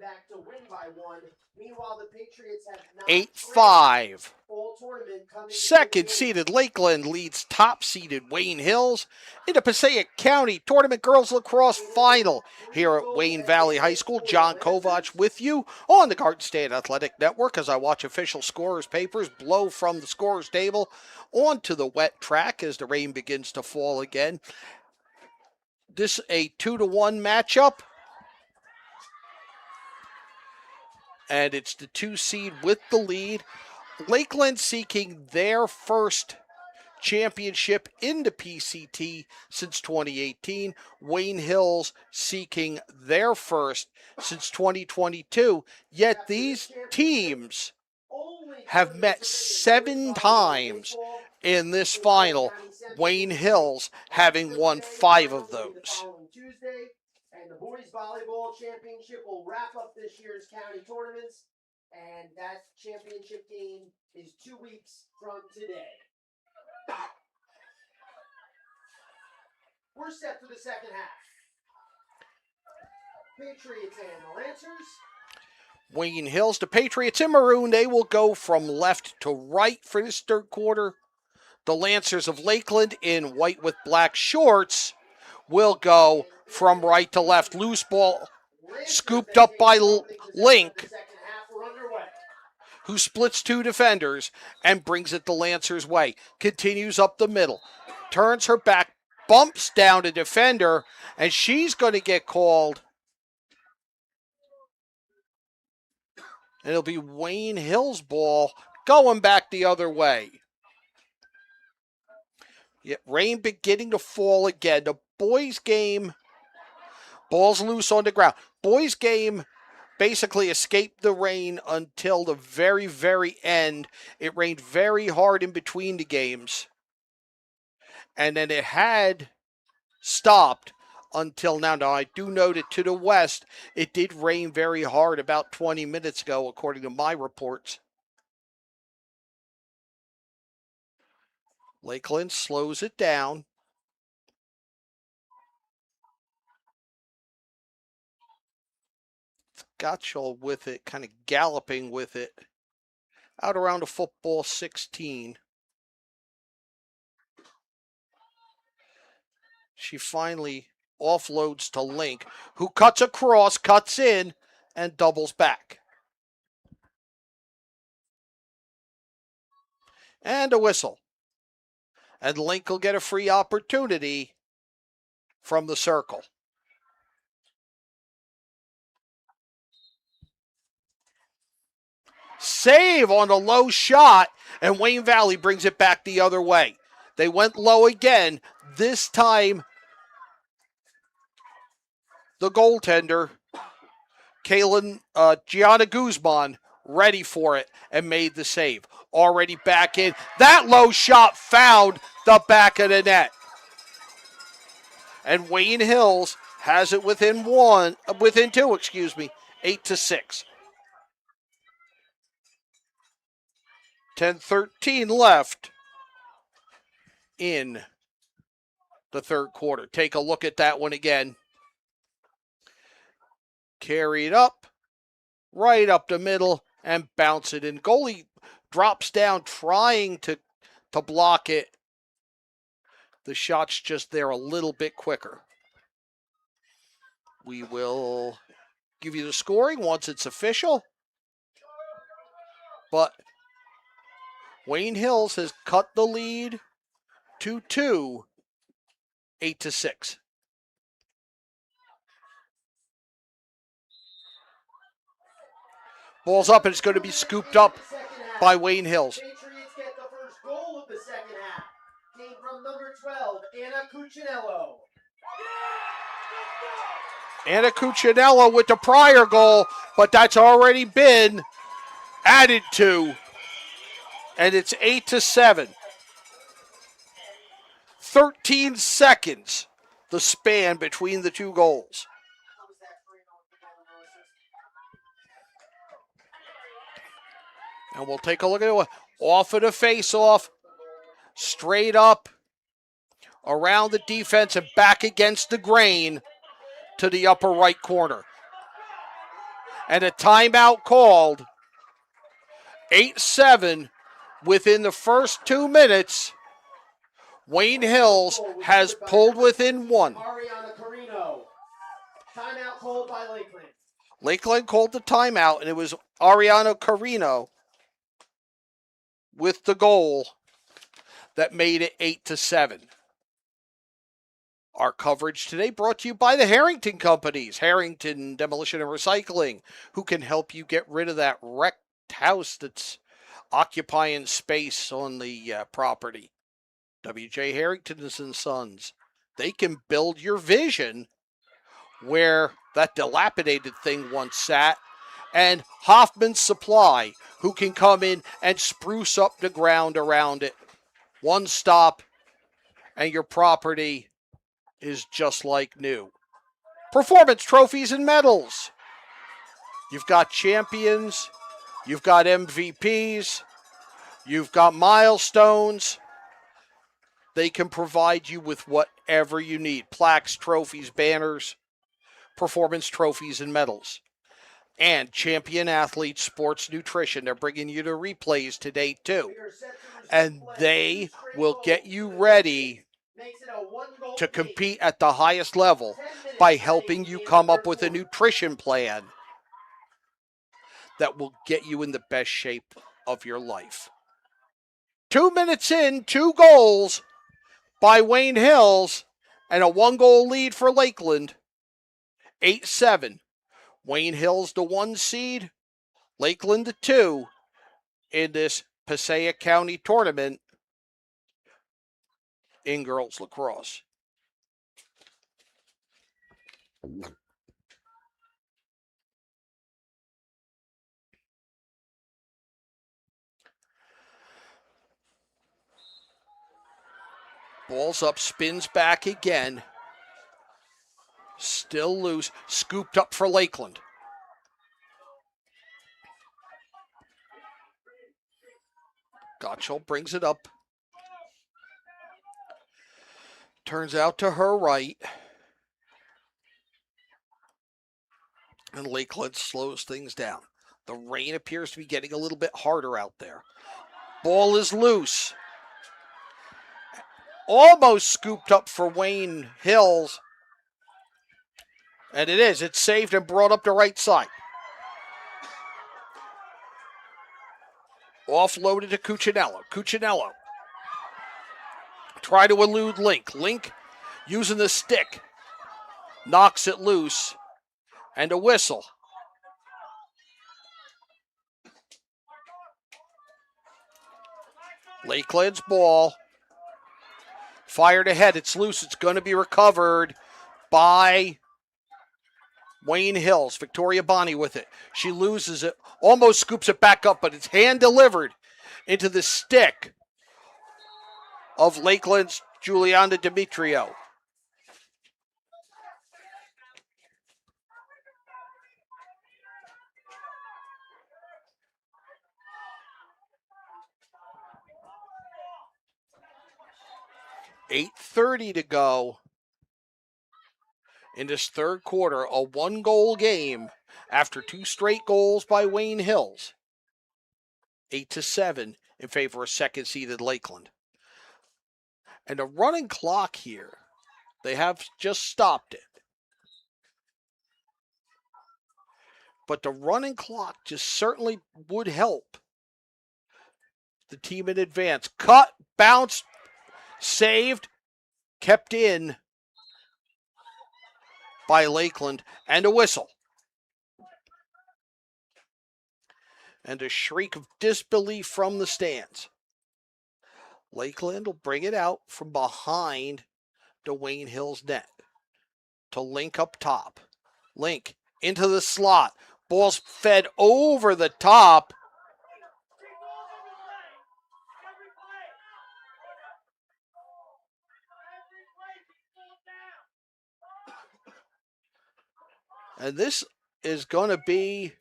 back to win by 1. Meanwhile, the Patriots have not 8-5. all tournament coming. Second-seeded Lakeland leads top-seeded Wayne Hills in the Passaic County Tournament Girls Lacrosse Final. Here at Wayne Valley High School, John Kovach with you on the Garden State Athletic Network as I watch official scorers' papers blow from the scorers' table onto the wet track as the rain begins to fall again. This a 2-1 matchup. And it's the 2 seed with the lead. Lakeland seeking their first championship in the PCT since 2018. Wayne Hills seeking their first since 2022. Yet these teams have met 7 times in this final, Wayne Hills having won 5 of those. And the boys volleyball championship will wrap up this year's county tournaments, and that championship game is 2 weeks from today. We're set for the second half. Patriots and the Lancers. Wayne Hills, the Patriots in maroon, they will go from left to right for this third quarter. The Lancers of Lakeland in white with black shorts will go from right to left. Loose ball scooped up by Link, who splits 2 defenders and brings it the Lancers' way. Continues up the middle, turns her back, bumps down a defender, and she's going to get called. And it'll be Wayne Hills' ball going back the other way. Yet rain beginning to fall again. The boys' game, ball's loose on the ground. Boys' game basically escaped the rain until the very, very end. It rained very hard in between the games. And then it had stopped until now. Now, I do note that to the west, it did rain very hard about 20 minutes ago, according to my reports. Lakeland slows it down. Gottschall with it, kind of galloping with it. Out around the football 16. She finally offloads to Link, who cuts across, cuts in, and doubles back. And a whistle. And Link will get a free opportunity from the circle. Save on a low shot, and Wayne Valley brings it back the other way. They went low again. This time, the goaltender, Gianna Guzman, ready for it and made the save. Already back in. That low shot found the back of the net. And Wayne Hills has it within 2, 8-6. 10:13 left in the third quarter. Take a look at that one again. Carry it up, right up the middle, and bounce it in. Goalie drops down trying to block it. The shot's just there a little bit quicker. We will give you the scoring once it's official. But Wayne Hills has cut the lead to 2, 8-6. Ball's up, and it's going to be scooped up by Wayne Hills. Patriots get the first goal of the second half. Came from number 12, Anna Cuccinello. Anna Cuccinello with the prior goal, but that's already been added to. And it's 8-7. 13 seconds, the span between the 2 goals. And we'll take a look at it. Off of the face-off, straight up, around the defense and back against the grain to the upper right corner. And a timeout called. 8-7 within the first 2 minutes. Wayne Hills has pulled within one. Ariana Carino. Timeout called by Lakeland. Lakeland called the timeout, and it was Ariana Carino with the goal that made it 8-7. Our coverage today brought to you by the Harrington Companies, Harrington Demolition and Recycling, who can help you get rid of that wrecked house that's occupying space on the property. W.J. Harrington and Sons. They can build your vision where that dilapidated thing once sat. And Hoffman's Supply, who can come in and spruce up the ground around it. One stop, and your property is just like new. Performance trophies and medals. You've got champions. You've got MVPs. You've got milestones. They can provide you with whatever you need. Plaques, trophies, banners, performance trophies, and medals. And Champion Athletes Sports Nutrition. They're bringing you the replays today, too. And they will get you ready to compete at the highest level by helping you come up with a nutrition plan that will get you in the best shape of your life. 2 minutes in, 2 goals by Wayne Hills and a 1-goal lead for Lakeland. 8-7. Wayne Hills the 1 seed, Lakeland the 2 in this Passaic County tournament in girls lacrosse. Ball's up, spins back again. Still loose, scooped up for Lakeland. Gottschall brings it up. Turns out to her right. And Lakeland slows things down. The rain appears to be getting a little bit harder out there. Ball is loose. Almost scooped up for Wayne Hills. And it is. It's saved and brought up the right side. Offloaded to Cuccinello. Cuccinello. Try to elude Link. Link using the stick. Knocks it loose. And a whistle. Lakeland's ball. Fired ahead. It's loose. It's going to be recovered by Wayne Hills. Victoria Bonney with it. She loses it. Almost scoops it back up, but it's hand delivered into the stick of Lakeland's Juliana Demetrio. .8:30 to go in this third quarter. A 1-goal game after 2 straight goals by Wayne Hills. 8-7 in favor of second-seeded Lakeland. And a running clock here. They have just stopped it. But the running clock just certainly would help the team in advance. Cut, bounced, saved, kept in by Lakeland, and a whistle. And a shriek of disbelief from the stands. Lakeland will bring it out from behind the Wayne Hills net to Link up top. Link into the slot. Ball's fed over the top. And this is going to be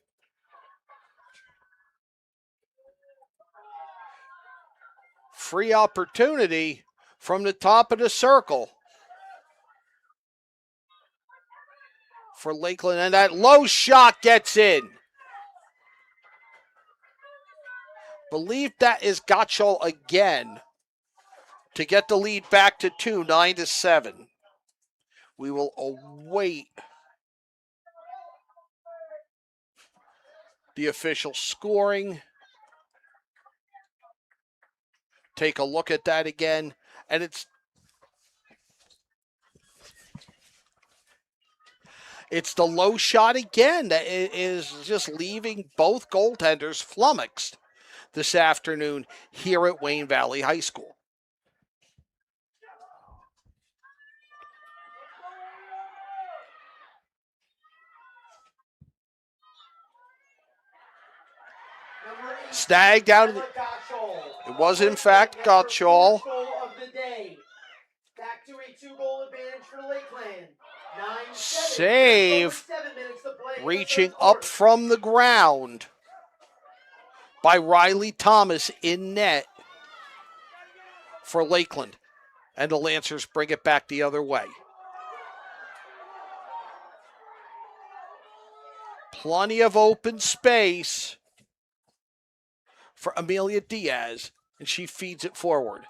free opportunity from the top of the circle for Lakeland, and that low shot gets in. Believe that is Gottschall again to get the lead back to 2, 9-7. We will await the official scoring. Take a look at that again, and it's the low shot again that is just leaving both goaltenders flummoxed this afternoon here at Wayne Valley High School. Snagged out of the... It was, in fact, Gottschall. Back to a 2-goal advantage for Lakeland. Save. Reaching up from the ground by Riley Thomas in net for Lakeland. And the Lancers bring it back the other way. Plenty of open space for Amelia Diaz, and she feeds it forward.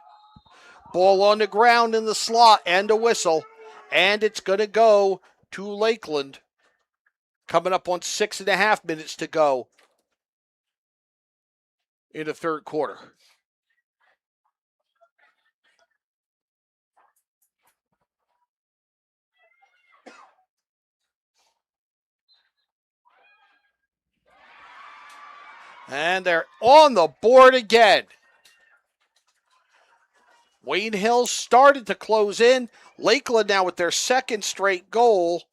Ball on the ground in the slot and a whistle, and it's going to go to Lakeland. Coming up on 6.5 minutes to go in the third quarter. And they're on the board again. Wayne Hills started to close in. Lakeland now with their second straight goal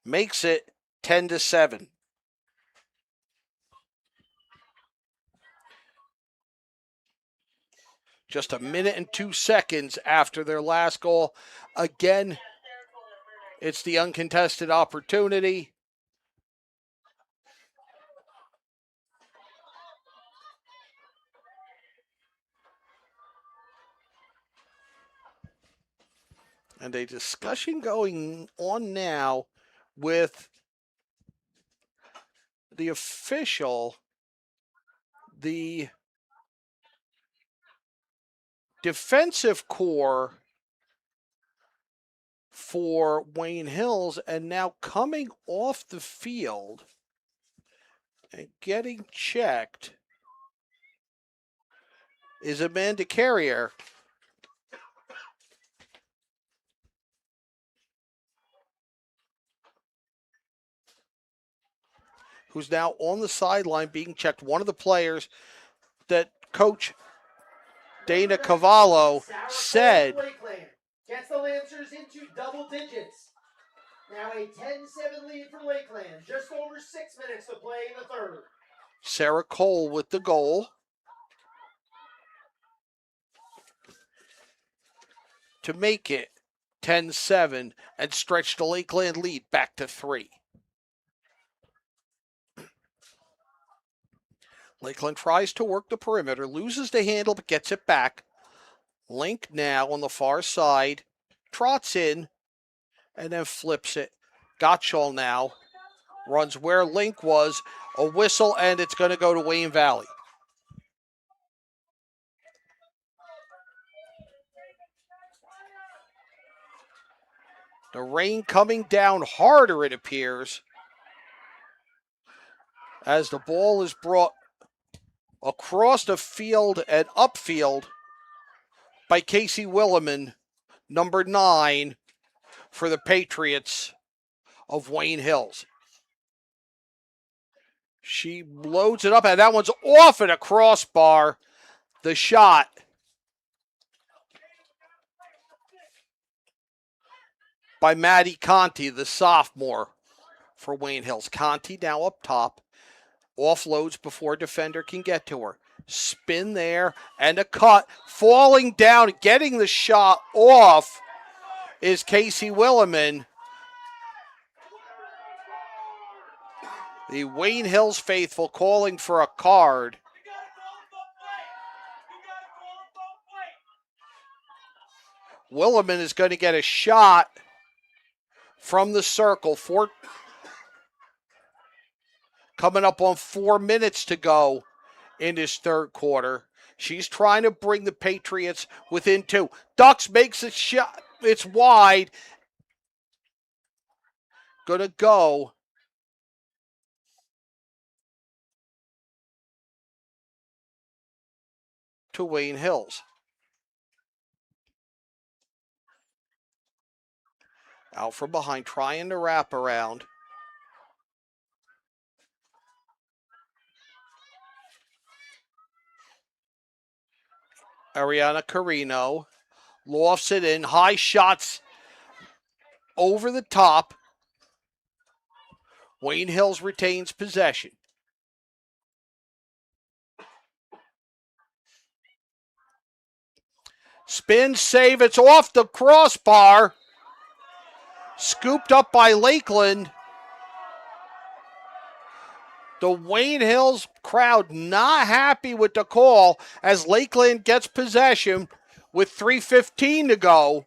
makes it 10-7. Just a minute and 2 seconds after their last goal. Again, it's the uncontested opportunity. And a discussion going on now with the official, the defensive core for Wayne Hills, and now coming off the field and getting checked is Amanda Carrier. Who's now on the sideline being checked. One of the players that Coach Dana Cavallo said gets the Lancers into double digits. Now a 10-7 lead for Lakeland. Just over 6 minutes to play in the third. Sarah Cole with the goal to make it 10-7 and stretch the Lakeland lead back to 3. Lakeland tries to work the perimeter, loses the handle, but gets it back. Link now on the far side, trots in, and then flips it. Gottschall now runs where Link was, a whistle, and it's going to go to Wayne Valley. The rain coming down harder, it appears, as the ball is brought across the field and upfield by Casey Williman, number 9 for the Patriots of Wayne Hills. She loads it up, and that one's off at a crossbar. The shot by Maddie Conti, the sophomore for Wayne Hills. Conti now up top. Offloads before defender can get to her. Spin there and a cut. Falling down, getting the shot off is Casey Williman. The Wayne Hills faithful calling for a card. Williman is going to get a shot from the circle. coming up on 4 minutes to go in this third quarter. She's trying to bring the Patriots within 2. Ducks makes a shot. It's wide. Gonna go to Wayne Hills. Out from behind, trying to wrap around. Ariana Carino lofts it in. High shots over the top. Wayne Hills retains possession. Spin save. It's off the crossbar. Scooped up by Lakeland. The Wayne Hills crowd not happy with the call as Lakeland gets possession with 3:15 to go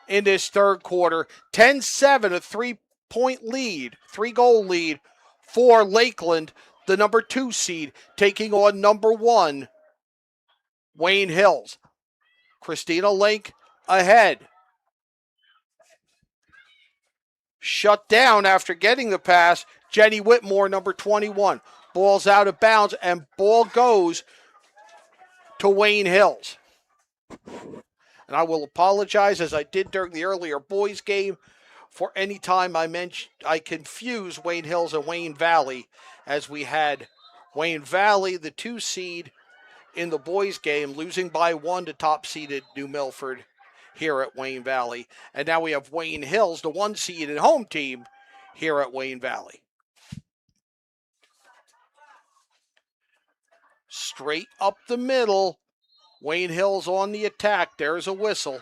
in this third quarter. 10-7, a 3-point lead, 3-goal lead for Lakeland, the number 2 seed, taking on number 1, Wayne Hills. Christina Link ahead. Shut down after getting the pass. Jenny Whitmore, number 21. Ball's out of bounds, and ball goes to Wayne Hills. And I will apologize, as I did during the earlier boys game, for any time I confused Wayne Hills and Wayne Valley, as we had Wayne Valley, the 2 seed in the boys game, losing by 1 to top-seeded New Milford here at Wayne Valley. And now we have Wayne Hills, the 1 seed and home team, here at Wayne Valley. Straight up the middle. Wayne Hills on the attack. There's a whistle.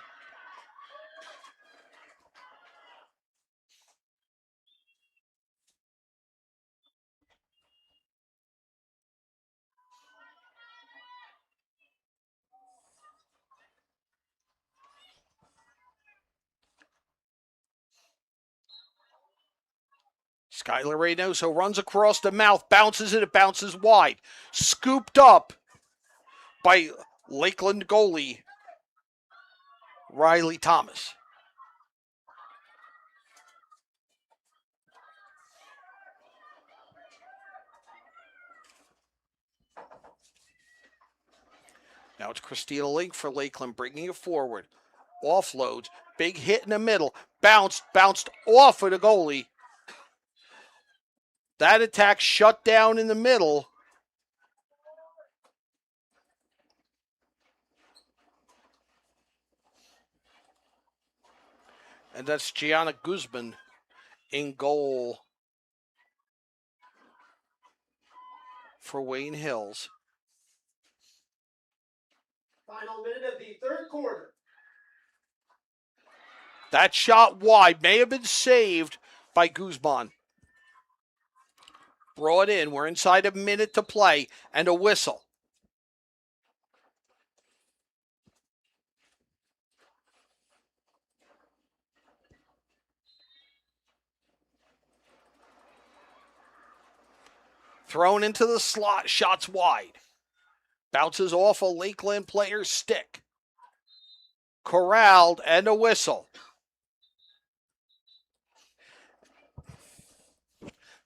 Skylar Reynoso runs across the mouth, bounces it bounces wide. Scooped up by Lakeland goalie Riley Thomas. Now it's Christina Link for Lakeland, bringing it forward. Offloads, big hit in the middle, bounced off of the goalie. That attack shut down in the middle. And that's Gianna Guzman in goal for Wayne Hills. Final minute of the third quarter. That shot wide may have been saved by Guzman. Brought in. We're inside a minute to play and a whistle. Thrown into the slot, shots wide. Bounces off a Lakeland player's stick. Corralled and a whistle.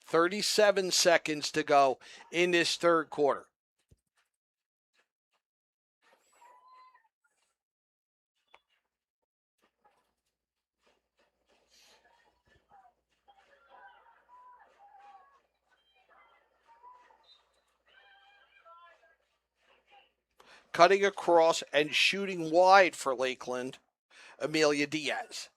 37 seconds to go in this third quarter. Cutting across and shooting wide for Lakeland, Amelia Diaz.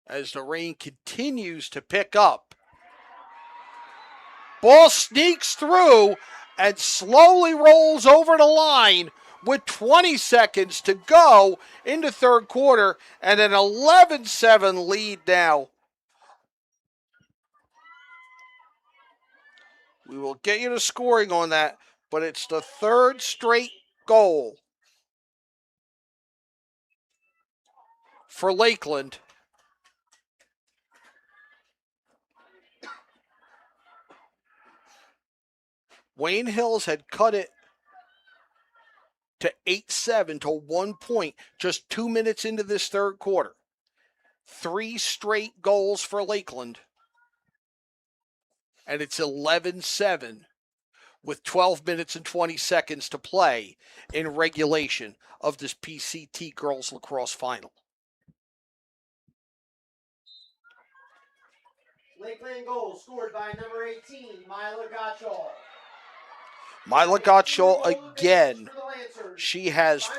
As the rain continues to pick up. Ball sneaks through and slowly rolls over the line with 20 seconds to go in the third quarter and an 11-7 lead now. We will get you the scoring on that, but it's the third straight goal for Lakeland. Wayne Hills had cut it to 8-7 to 1 point just 2 minutes into this third quarter. 3 straight goals for Lakeland. And it's 11-7 with 12 minutes and 20 seconds to play in regulation of this PCT Girls Lacrosse Final. Lakeland goal scored by number 18, Mila Gottschall. Mila Gottschall again. She has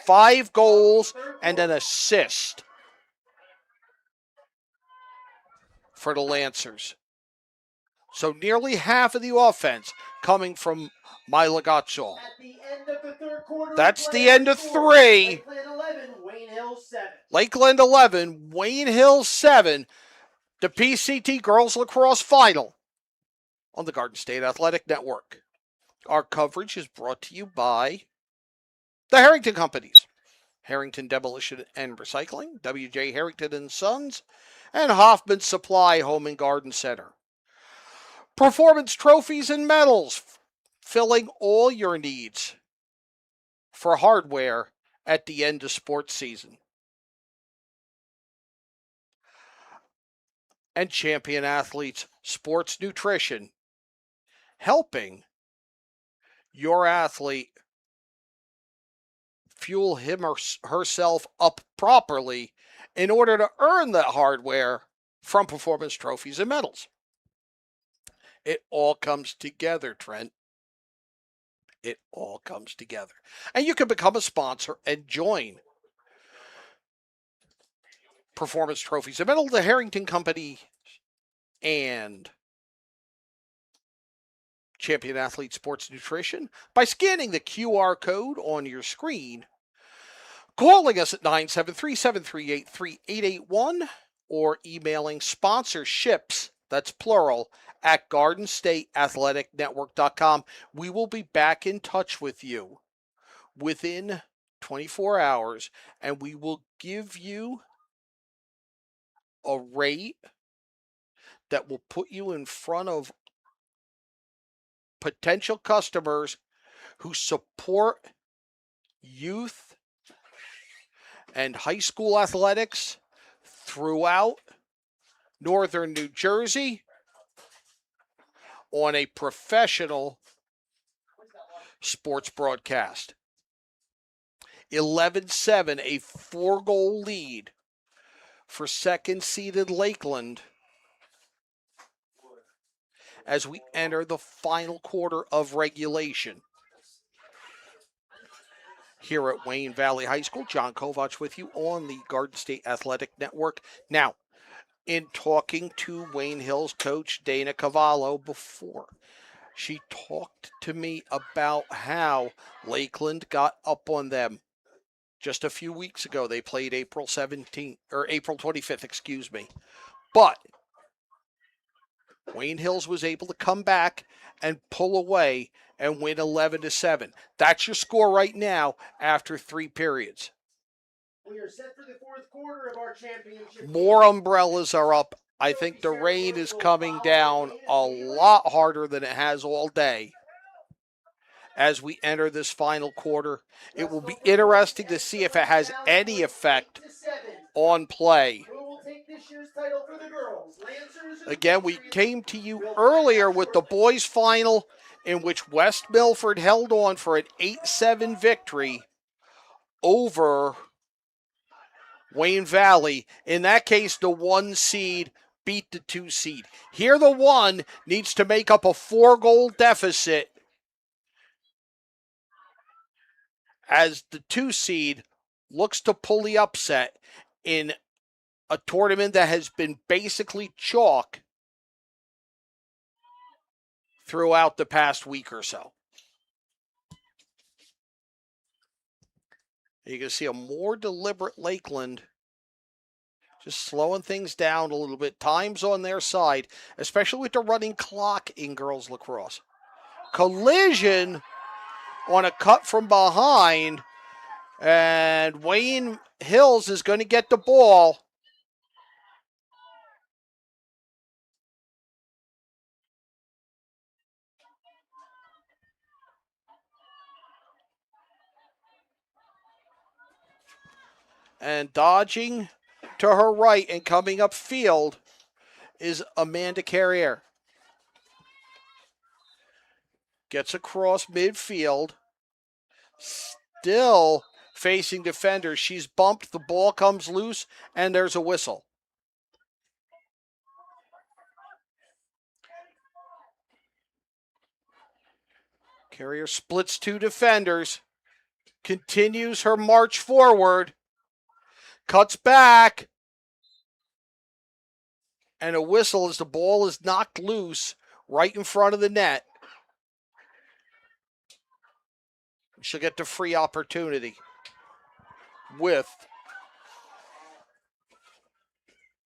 5 goals and an assist for the Lancers. So nearly half of the offense coming from Mila Gottschall. That's the end of 3. Lakeland 11, Wayne Hills 7. The PCT Girls Lacrosse Final on the Garden State Athletic Network. Our coverage is brought to you by the Harrington Companies. Harrington Demolition and Recycling, W.J. Harrington and Sons, and Hoffman Supply Home and Garden Center. Performance trophies and medals, filling all your needs for hardware at the end of sports season. And Champion Athletes Sports Nutrition, helping your athlete fuel him or herself up properly in order to earn that hardware from performance trophies and medals. It all comes together, Trent. It all comes together. And you can become a sponsor and join Performance Trophies and Medals, the Harrington Company, and Champion Athlete Sports Nutrition by scanning the QR code on your screen, calling us at 973-738-3881, or emailing sponsorships, that's plural, at GardenStateAthleticNetwork.com. We will be back in touch with you within 24 hours, and we will give you a rate that will put you in front of potential customers who support youth and high school athletics throughout northern New Jersey on a professional sports broadcast. 11-7, a 4-goal lead for second-seeded Lakeland as we enter the final quarter of regulation. Here at Wayne Valley High School, John Kovach with you on the Garden State Athletic Network. Now, in talking to Wayne Hills coach Dana Cavallo before, she talked to me about how Lakeland got up on them just a few weeks ago. They played April 25th, excuse me. But Wayne Hills was able to come back and pull away and win 11-7. That's your score right now after 3 periods. We are set for the fourth quarter of our championship. More umbrellas are up. I think the rain is coming down a lot harder than it has all day as we enter this final quarter. It will be interesting to see if it has any effect on play. Again, we came to you earlier with the boys' final in which West Milford held on for an 8-7 victory over Wayne Valley. In that case, the 1 seed beat the 2 seed. Here the 1 needs to make up a 4-goal deficit as the 2 seed looks to pull the upset in a tournament that has been basically chalk throughout the past week or so. You can see a more deliberate Lakeland, just slowing things down a little bit. Time's on their side, especially with the running clock in girls lacrosse. Collision on a cut from behind, and Wayne Hills is going to get the ball. And dodging to her right and coming up field is Amanda Carrier. Gets across midfield. Still facing defenders. She's bumped. The ball comes loose, and there's a whistle. Carrier splits two defenders. Continues her march forward. Cuts back. And a whistle as the ball is knocked loose right in front of the net. She'll get the free opportunity with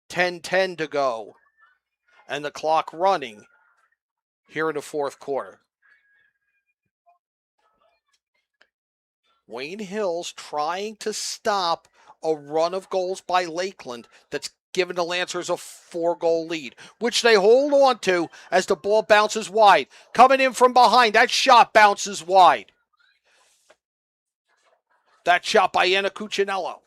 10:10 to go and the clock running here in the fourth quarter. Wayne Hills trying to stop a run of goals by Lakeland that's given the Lancers a 4-goal lead, which they hold on to as the ball bounces wide. Coming in from behind, that shot bounces wide. That shot by Anna Cuccinello.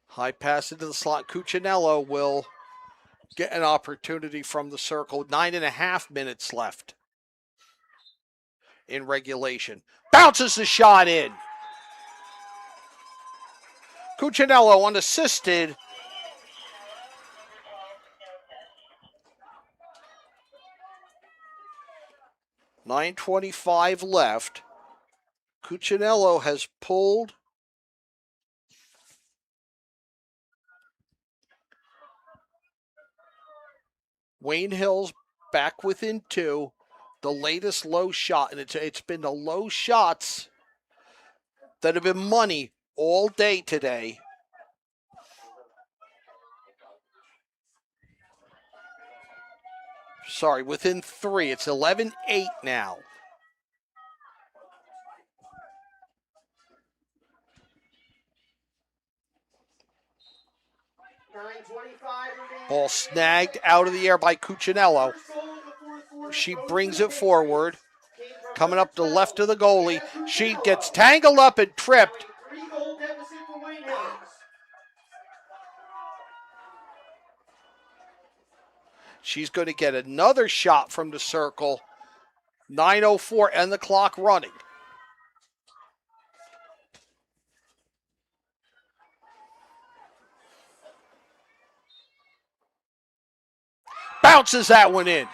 High pass into the slot. Cuccinello will get an opportunity from the circle. 9.5 minutes left in regulation. Bounces the shot in. Cuccinello unassisted. .925 left. Cuccinello has pulled Wayne Hills back within 2. The latest low shot, and it's been the low shots that have been money all day today. Sorry, within 3. It's 11-8 now. Ball snagged out of the air by Cuccinello. She brings it forward. Coming up the left of the goalie. She gets tangled up and tripped. She's going to get another shot from the circle. 9:04 and the clock running. Bounces that one in.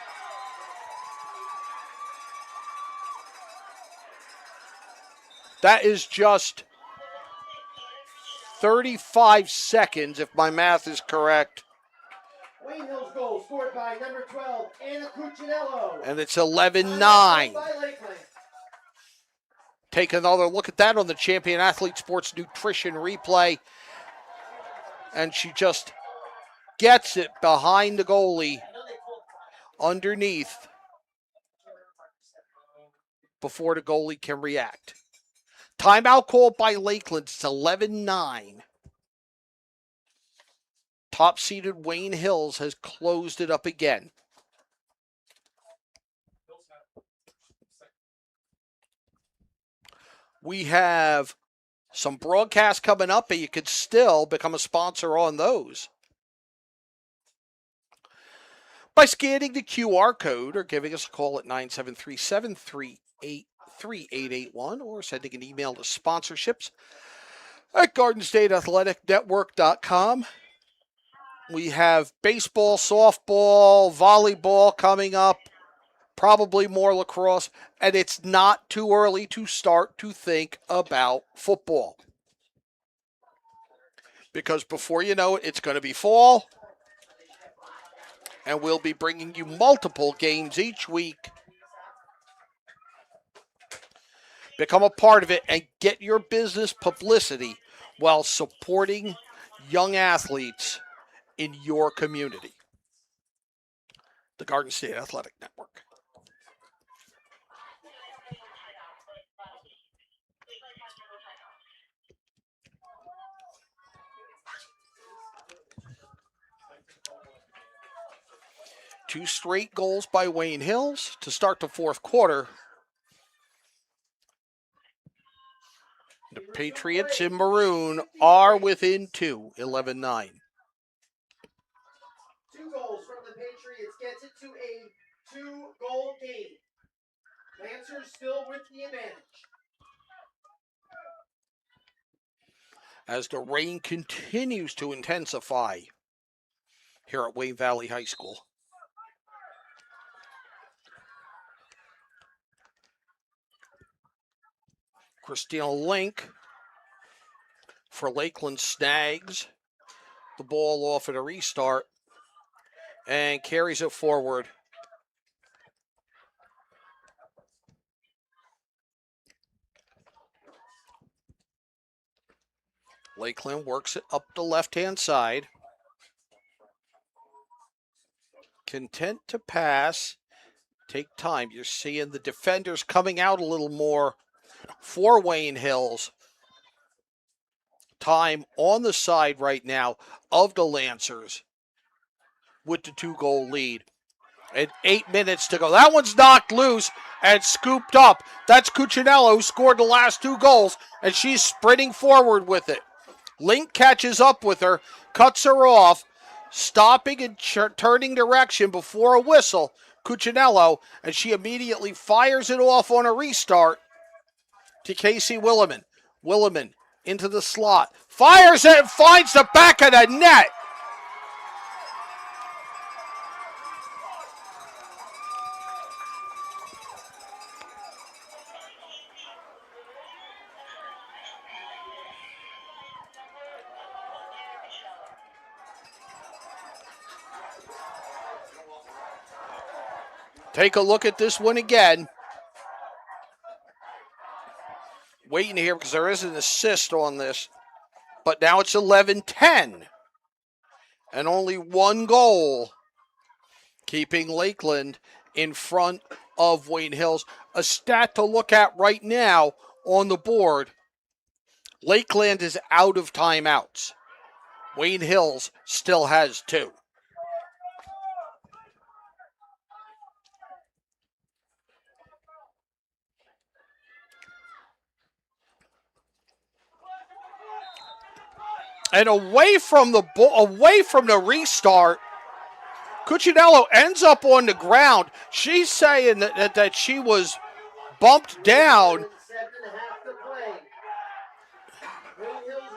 That is just 35 seconds, if my math is correct. Wayne Hills goal scored by number 12, Anna Cuccinello. And it's 11-9. Take another look at that on the Champion Athlete Sports Nutrition replay. And she just gets it behind the goalie underneath before the goalie can react. Timeout called by Lakeland. It's 11-9. Top-seeded Wayne Hills has closed it up again. We have some broadcasts coming up, but you could still become a sponsor on those by scanning the QR code or giving us a call at 973-738-3881 or sending an email to sponsorships at GardenStateAthleticNetwork.com. We have baseball, softball, volleyball coming up, probably more lacrosse, and it's not too early to start to think about football. Because before you know it, it's going to be fall, and we'll be bringing you multiple games each week. Become a part of it and get your business publicity while supporting young athletes in your community. The Garden State Athletic Network. 2 straight goals by Wayne Hills to start the fourth quarter. The Patriots in maroon are within 2, 11-9. 2 goals from the Patriots gets it to a 2-goal game. Lancers still with the advantage. As the rain continues to intensify here at Wayne Valley High School. Christina Link for Lakeland snags the ball off at a restart and carries it forward. Lakeland works it up the left-hand side. Content to pass. Take time. You're seeing the defenders coming out a little more for Wayne Hills. Time on the side right now of the Lancers with the 2-goal lead. And 8 minutes to go. That one's knocked loose and scooped up. That's Cuccinello, who scored the last 2 goals, and she's sprinting forward with it. Link catches up with her, cuts her off, stopping and turning direction before a whistle. Cuccinello, and she immediately fires it off on a restart to Casey Williman. Williman into the slot, fires it and finds the back of the net. Take a look at this one again. Waiting here because there is an assist on this. But now it's 11-10. And only 1 goal keeping Lakeland in front of Wayne Hills. A stat to look at right now on the board. Lakeland is out of timeouts. Wayne Hills still has 2. And away from the restart, Cuccinello ends up on the ground. She's saying that she was bumped down.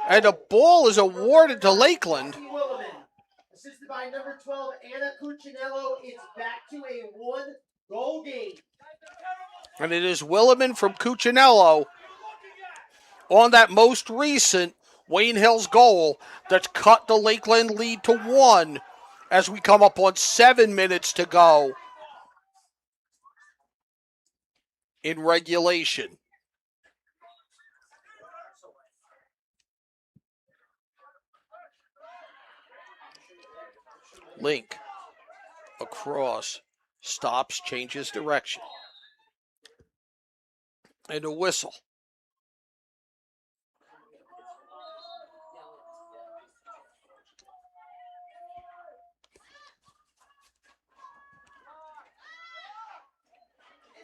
And the ball is awarded to Lakeland. Assisted by number 12, Anna Cuccinello. It's back to a 1-goal game. And it is Williman from Cuccinello on that most recent Wayne Hills goal that's cut the Lakeland lead to 1 as we come up on 7 minutes to go in regulation. Link across, stops, changes direction. And a whistle.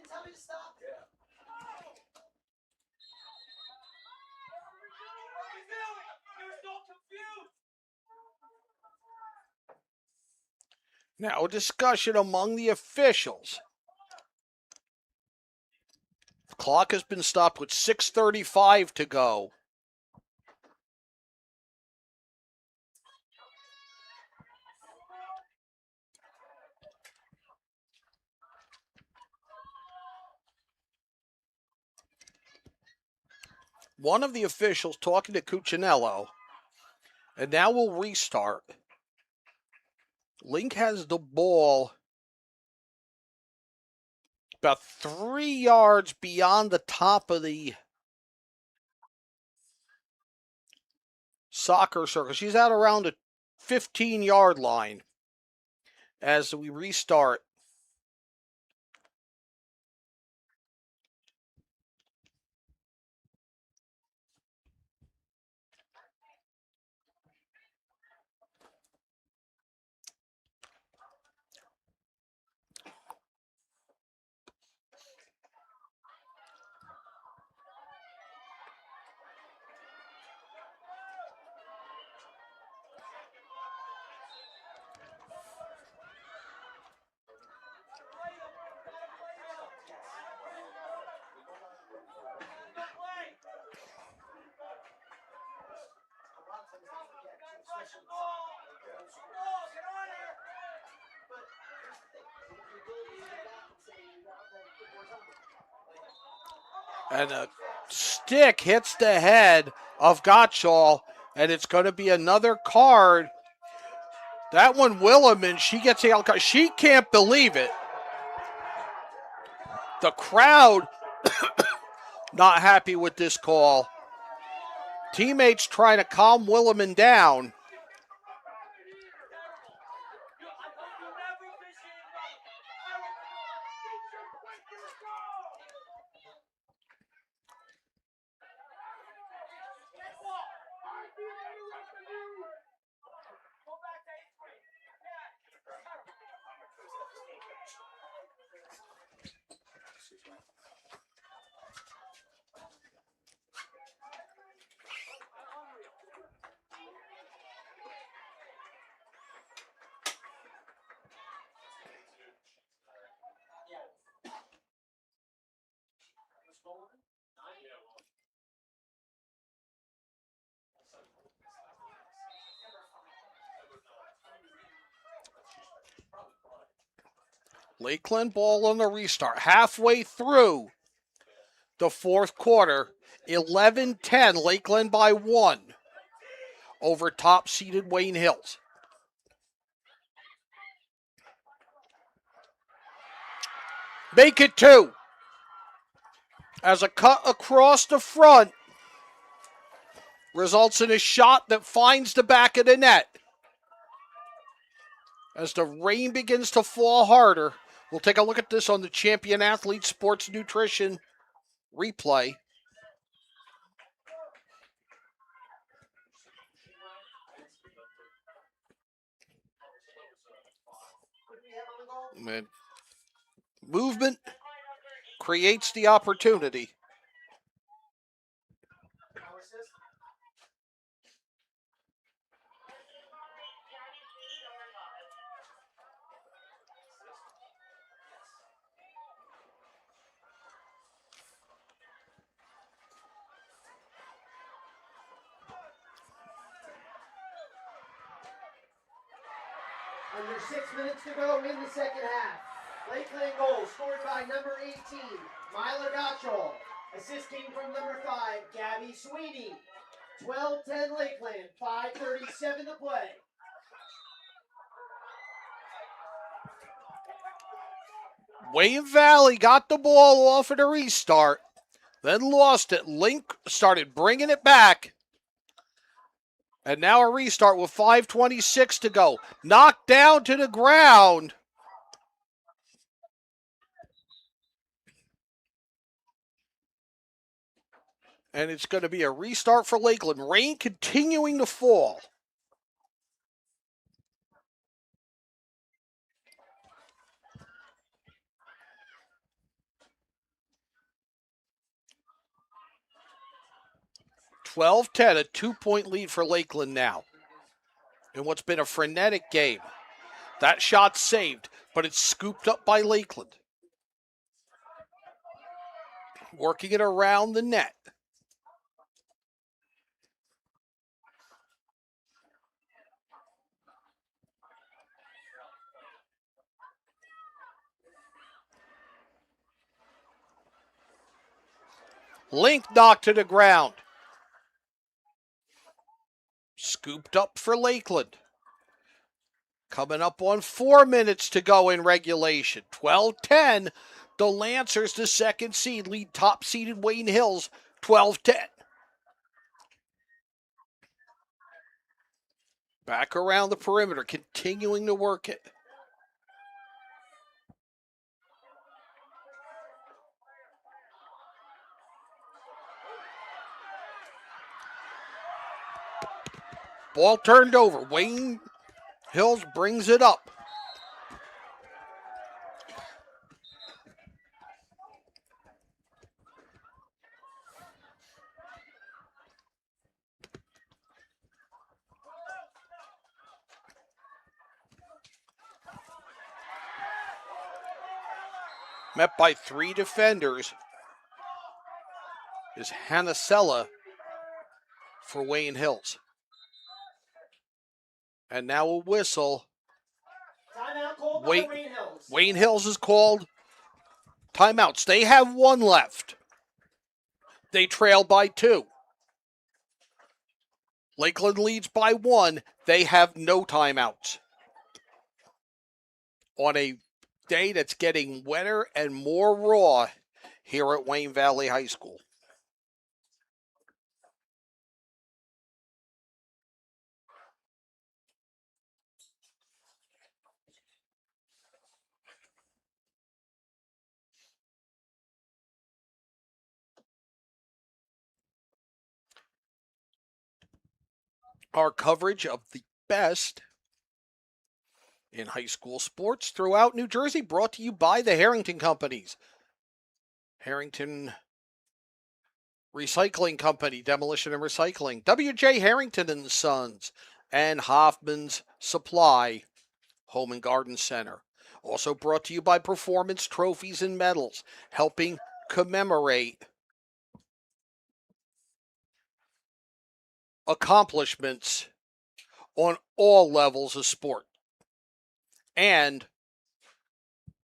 Tell me to stop. Yeah. Now a discussion among the officials. The clock has been stopped with 6:35 to go. One of the officials talking to Cuccinello, and now we'll restart. Link has the ball about 3 yards beyond the top of the soccer circle. She's out around the 15-yard line as we restart. And a stick hits the head of Gottschall, and it's going to be another card. That one, Williman, she gets a yellow card. She can't believe it. The crowd not happy with this call. Teammates trying to calm Williman down. Lakeland ball on the restart. Halfway through the fourth quarter, 11-10, Lakeland by 1 over top-seeded Wayne Hills. Make it 2. As a cut across the front results in a shot that finds the back of the net. As the rain begins to fall harder, we'll take a look at this on the Champion Athlete Sports Nutrition replay. And movement creates the opportunity. Under 6 minutes to go in the second half. Lakeland goal scored by number 18, Myla Gottschall. Assist came from number 5, Gabby Sweeney. 12-10 Lakeland, 5:37 to play. Wayne Valley got the ball off at a restart, then lost it. Link started bringing it back. And now a restart with 5:26 to go. Knocked down to the ground. And it's going to be a restart for Lakeland. Rain continuing to fall. (12-10), a 2-point lead for Lakeland now. In what's been a frenetic game. That shot saved, but it's scooped up by Lakeland. Working it around the net. Link knocked to the ground. Scooped up for Lakeland. Coming up on 4 minutes to go in regulation. 12-10. The Lancers, the second seed, lead top-seeded Wayne Hills 12-10. Back around the perimeter, continuing to work it. Ball turned over. Wayne Hills brings it up. Met by 3 defenders is Hanasella for Wayne Hills. And now a whistle. Timeout called by Wayne Hills. Wayne Hills is called timeouts. They have 1 left. They trail by 2. Lakeland leads by 1. They have no timeouts. On a day that's getting wetter and more raw here at Wayne Valley High School. Our coverage of the best in high school sports throughout New Jersey, brought to you by the Harrington Companies. Harrington Recycling Company, Demolition and Recycling. W.J. Harrington and Sons. And Hoffman's Supply, Home and Garden Center. Also brought to you by Performance Trophies and Medals, helping commemorate accomplishments on all levels of sport. And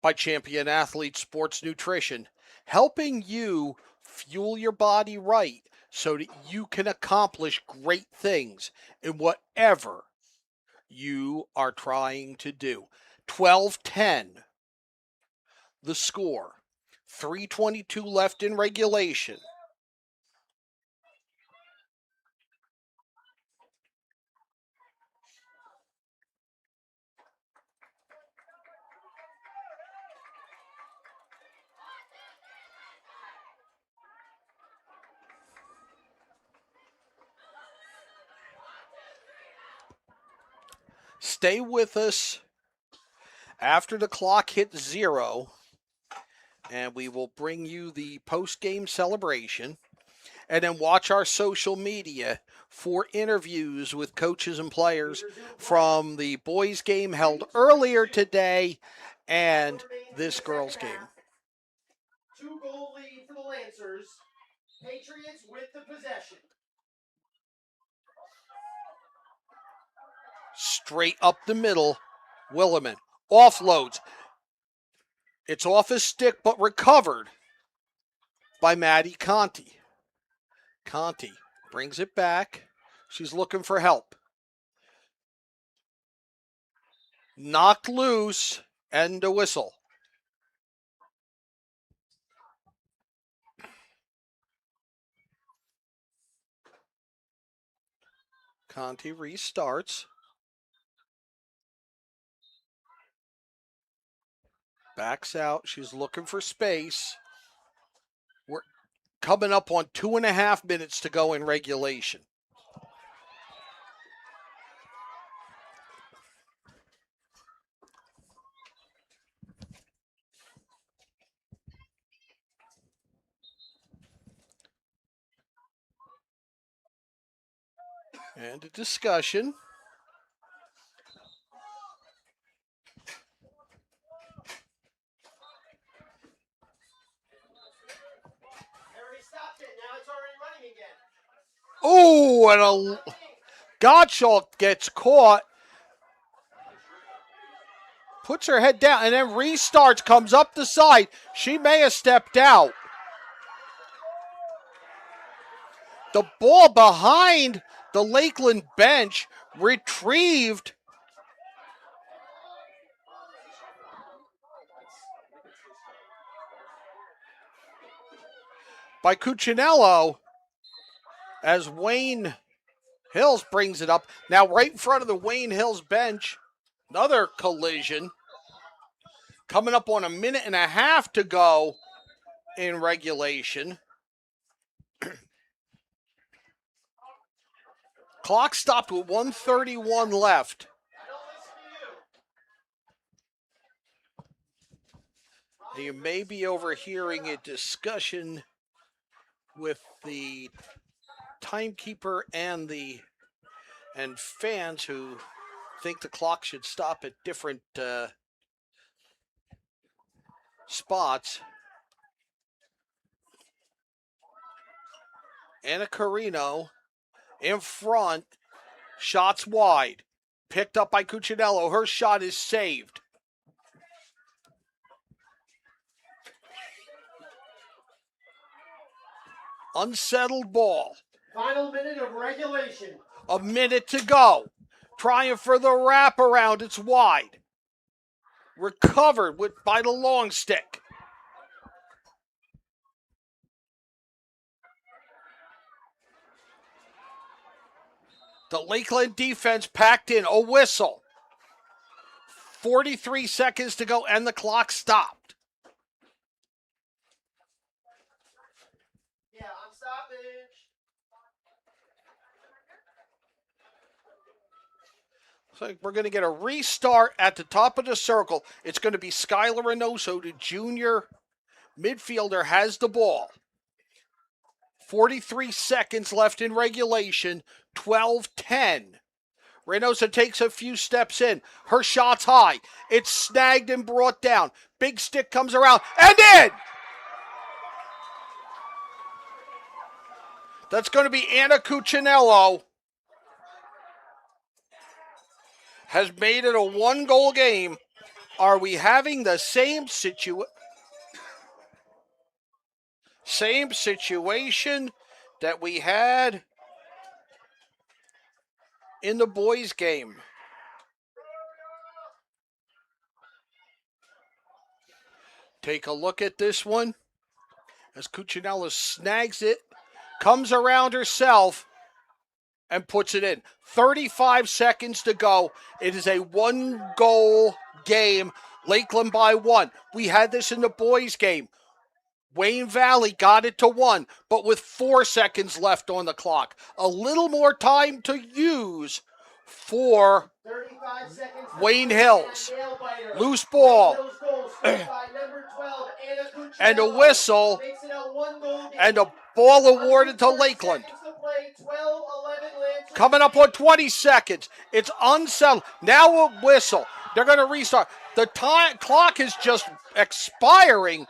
by Champion Athlete Sports Nutrition, helping you fuel your body right so that you can accomplish great things in whatever you are trying to do. 12-10, the score. 3:22 left in regulation. Stay with us after the clock hits 0, and we will bring you the post-game celebration, and then watch our social media for interviews with coaches and players from the boys' game held earlier today and this girls' game. 2-goal lead for the Lancers. Patriots with the possession. Straight up the middle, Williman offloads. It's off his stick, but recovered by Maddie Conti. Conti brings it back. She's looking for help. Knocked loose, and a whistle. Conti restarts. Backs out. She's looking for space. We're coming up on 2.5 minutes to go in regulation. And a discussion. Oh, and a Gottschalk gets caught. Puts her head down and then restarts, comes up the side. She may have stepped out. The ball behind the Lakeland bench, retrieved by Cuccinello as Wayne Hills brings it up. Now right in front of the Wayne Hills bench, another collision. Coming up on 1.5 minutes to go in regulation. Clock stopped with 1:31 left. You may be overhearing a discussion with the timekeeper and fans who think the clock should stop at different spots. Anna Carino in front, shots wide, picked up by Cuccinello. Her shot is saved. Unsettled ball. Final minute of regulation. A minute to go. Trying for the wraparound. It's wide. Recovered by the long stick. The Lakeland defense packed in. A whistle. 43 seconds to go and the clock stopped. Yeah, on stoppage. So we're going to get a restart at the top of the circle. It's going to be Skylar Reynoso, the junior midfielder, has the ball. 43 seconds left in regulation, 12-10. Reynoso takes a few steps in. Her shot's high. It's snagged and brought down. Big stick comes around and in! That's going to be Anna Cuccinello. Has made it a one-goal game. Are we having the same situation that we had in the boys' game? Take a look at this one. As Cuccinello snags it, comes around herself, and puts it in. 35 seconds to go. It is a one-goal game. Lakeland by 1. We had this in the boys' game. Wayne Valley got it to 1, but with 4 seconds left on the clock. A little more time to use for 35 seconds Wayne Hills. Loose ball. And a whistle. And a ball awarded to Lakeland. Coming up on 20 seconds. It's unsettled. Now a whistle. They're going to restart. The clock is just expiring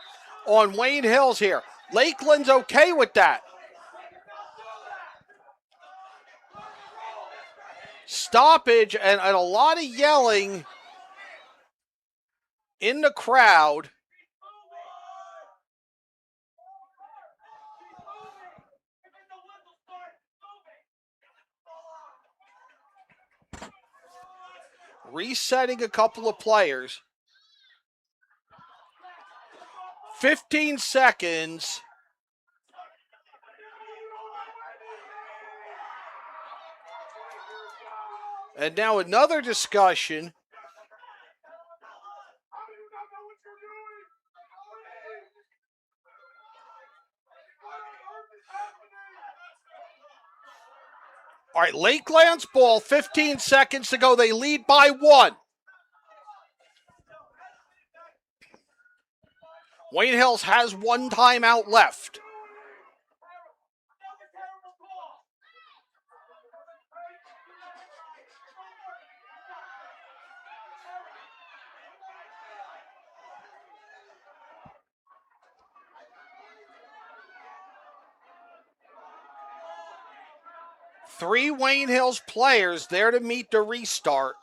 on Wayne Hills here. Lakeland's okay with that. Stoppage and a lot of yelling in the crowd. Resetting a couple of players. 15 seconds. And now another discussion. All right, Lakeland's ball, 15 seconds to go. They lead by 1. Wayne Hills has 1 timeout left. Three Wayne Hills players there to meet the restart.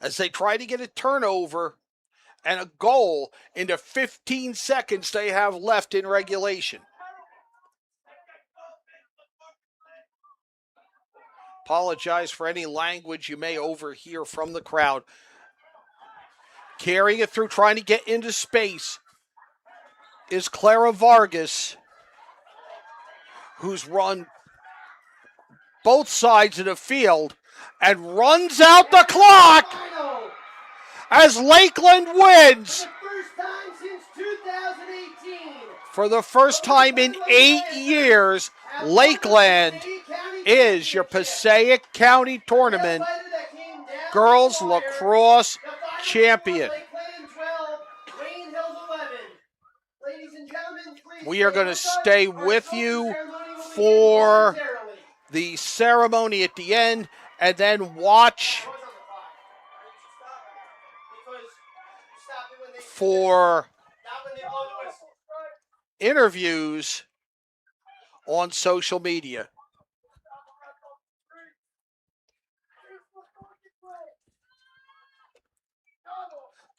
As they try to get a turnover and a goal in the 15 seconds they have left in regulation. Apologize for any language you may overhear from the crowd. Carrying it through, trying to get into space, is Clara Vargas, who's run both sides of the field and runs out the clock as Lakeland wins for the first time in 8 years. Lakeland is your Passaic County Tournament Girls Lacrosse Champion. We are going to stay with you for the ceremony at the end and then watch for interviews on social media.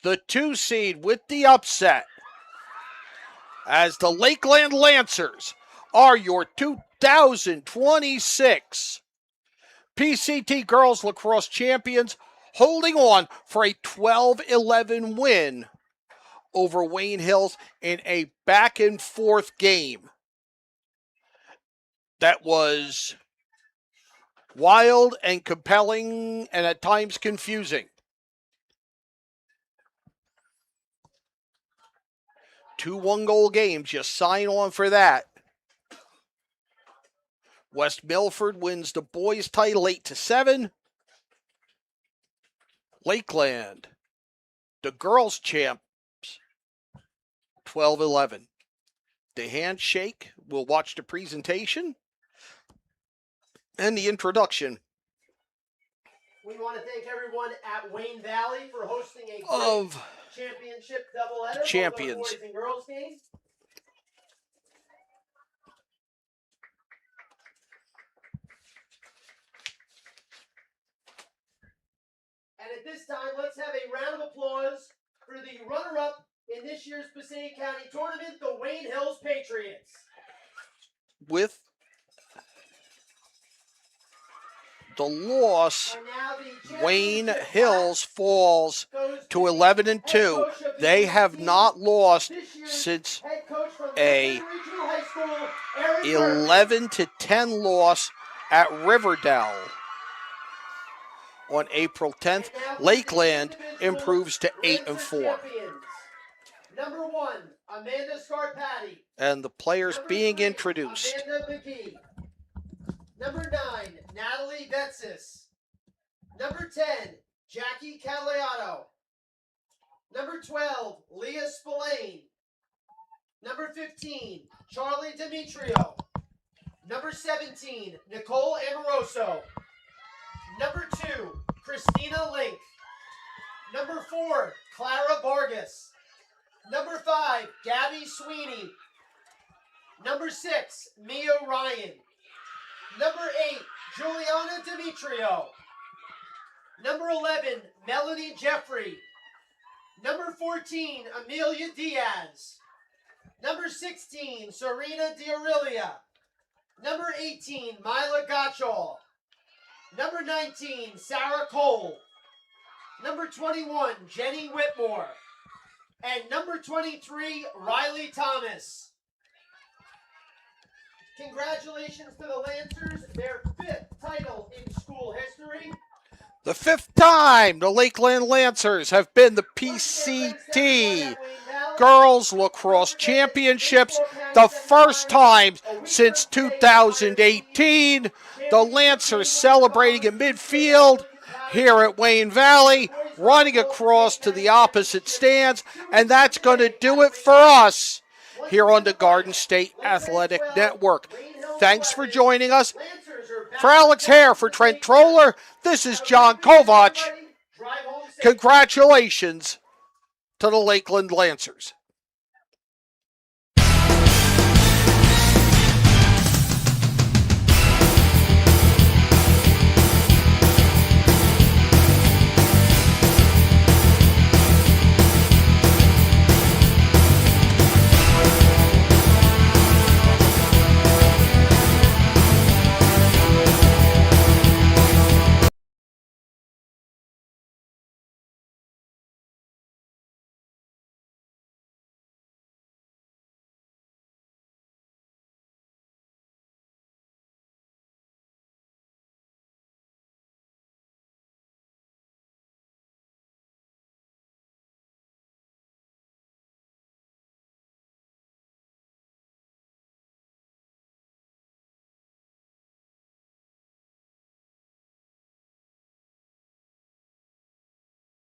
The 2 seed with the upset as the Lakeland Lancers are your 2026 PCT Girls Lacrosse Champions, holding on for a 12-11 win over Wayne Hills in a back-and-forth game that was wild and compelling and at times confusing. 2 one-goal games, you sign on for that. West Milford wins the boys' title 8-7. Lakeland, the girls' champs, 12-11. The handshake, we'll watch the presentation and the introduction We want to thank everyone at Wayne Valley for hosting a of championship doubleheader, champions. both boys and girls games. And at this time, let's have a round of applause for the runner-up in this year's Passaic County Tournament, the Wayne Hills Patriots. With the loss, And now the Wayne championship Hills falls goes to the 11-2. head coach of the They have team, not lost this year's since head coach from a Lakeland Regional High School, Eric Murphy. 11-10 loss at Riverdale on April 10th. And now for Lakeland the individual improves to Lancer 8-4. champions. Number 1, Amanda Scarpati. And the players Number being 3, introduced. Amanda McGee. Number 9, Natalie Betsis. Number 10, Jackie Cagliato. Number 12, Leah Spillane. Number 15, Charlie Demetrio. Number 17, Nicole Amoroso. Number 2, Christina Link. Number 4, Clara Vargas. Number 5, Gabby Sweeney. Number 6, Mia Ryan. Number 8, Juliana Demetrio. Number 11, Melanie Jeffrey. Number 14, Amelia Diaz. Number 16, Serena D'Aurelia. Number 18, Mila Gottschall. Number 19, Sarah Cole. Number 21, Jenny Whitmore. And number 23, Riley Thomas. Congratulations to the Lancers, their 5th title in school history. The 5th time the Lakeland Lancers have been the PCT Girls Lacrosse Championships, the first time since 2018. The Lancers celebrating in midfield here at Wayne Valley, running across to the opposite stands, and that's going to do it for us here on the Garden State Athletic Network. Thanks for joining us. For Alex Hare, for Trent Troller, this is John Kovach. Congratulations to the Lakeland Lancers.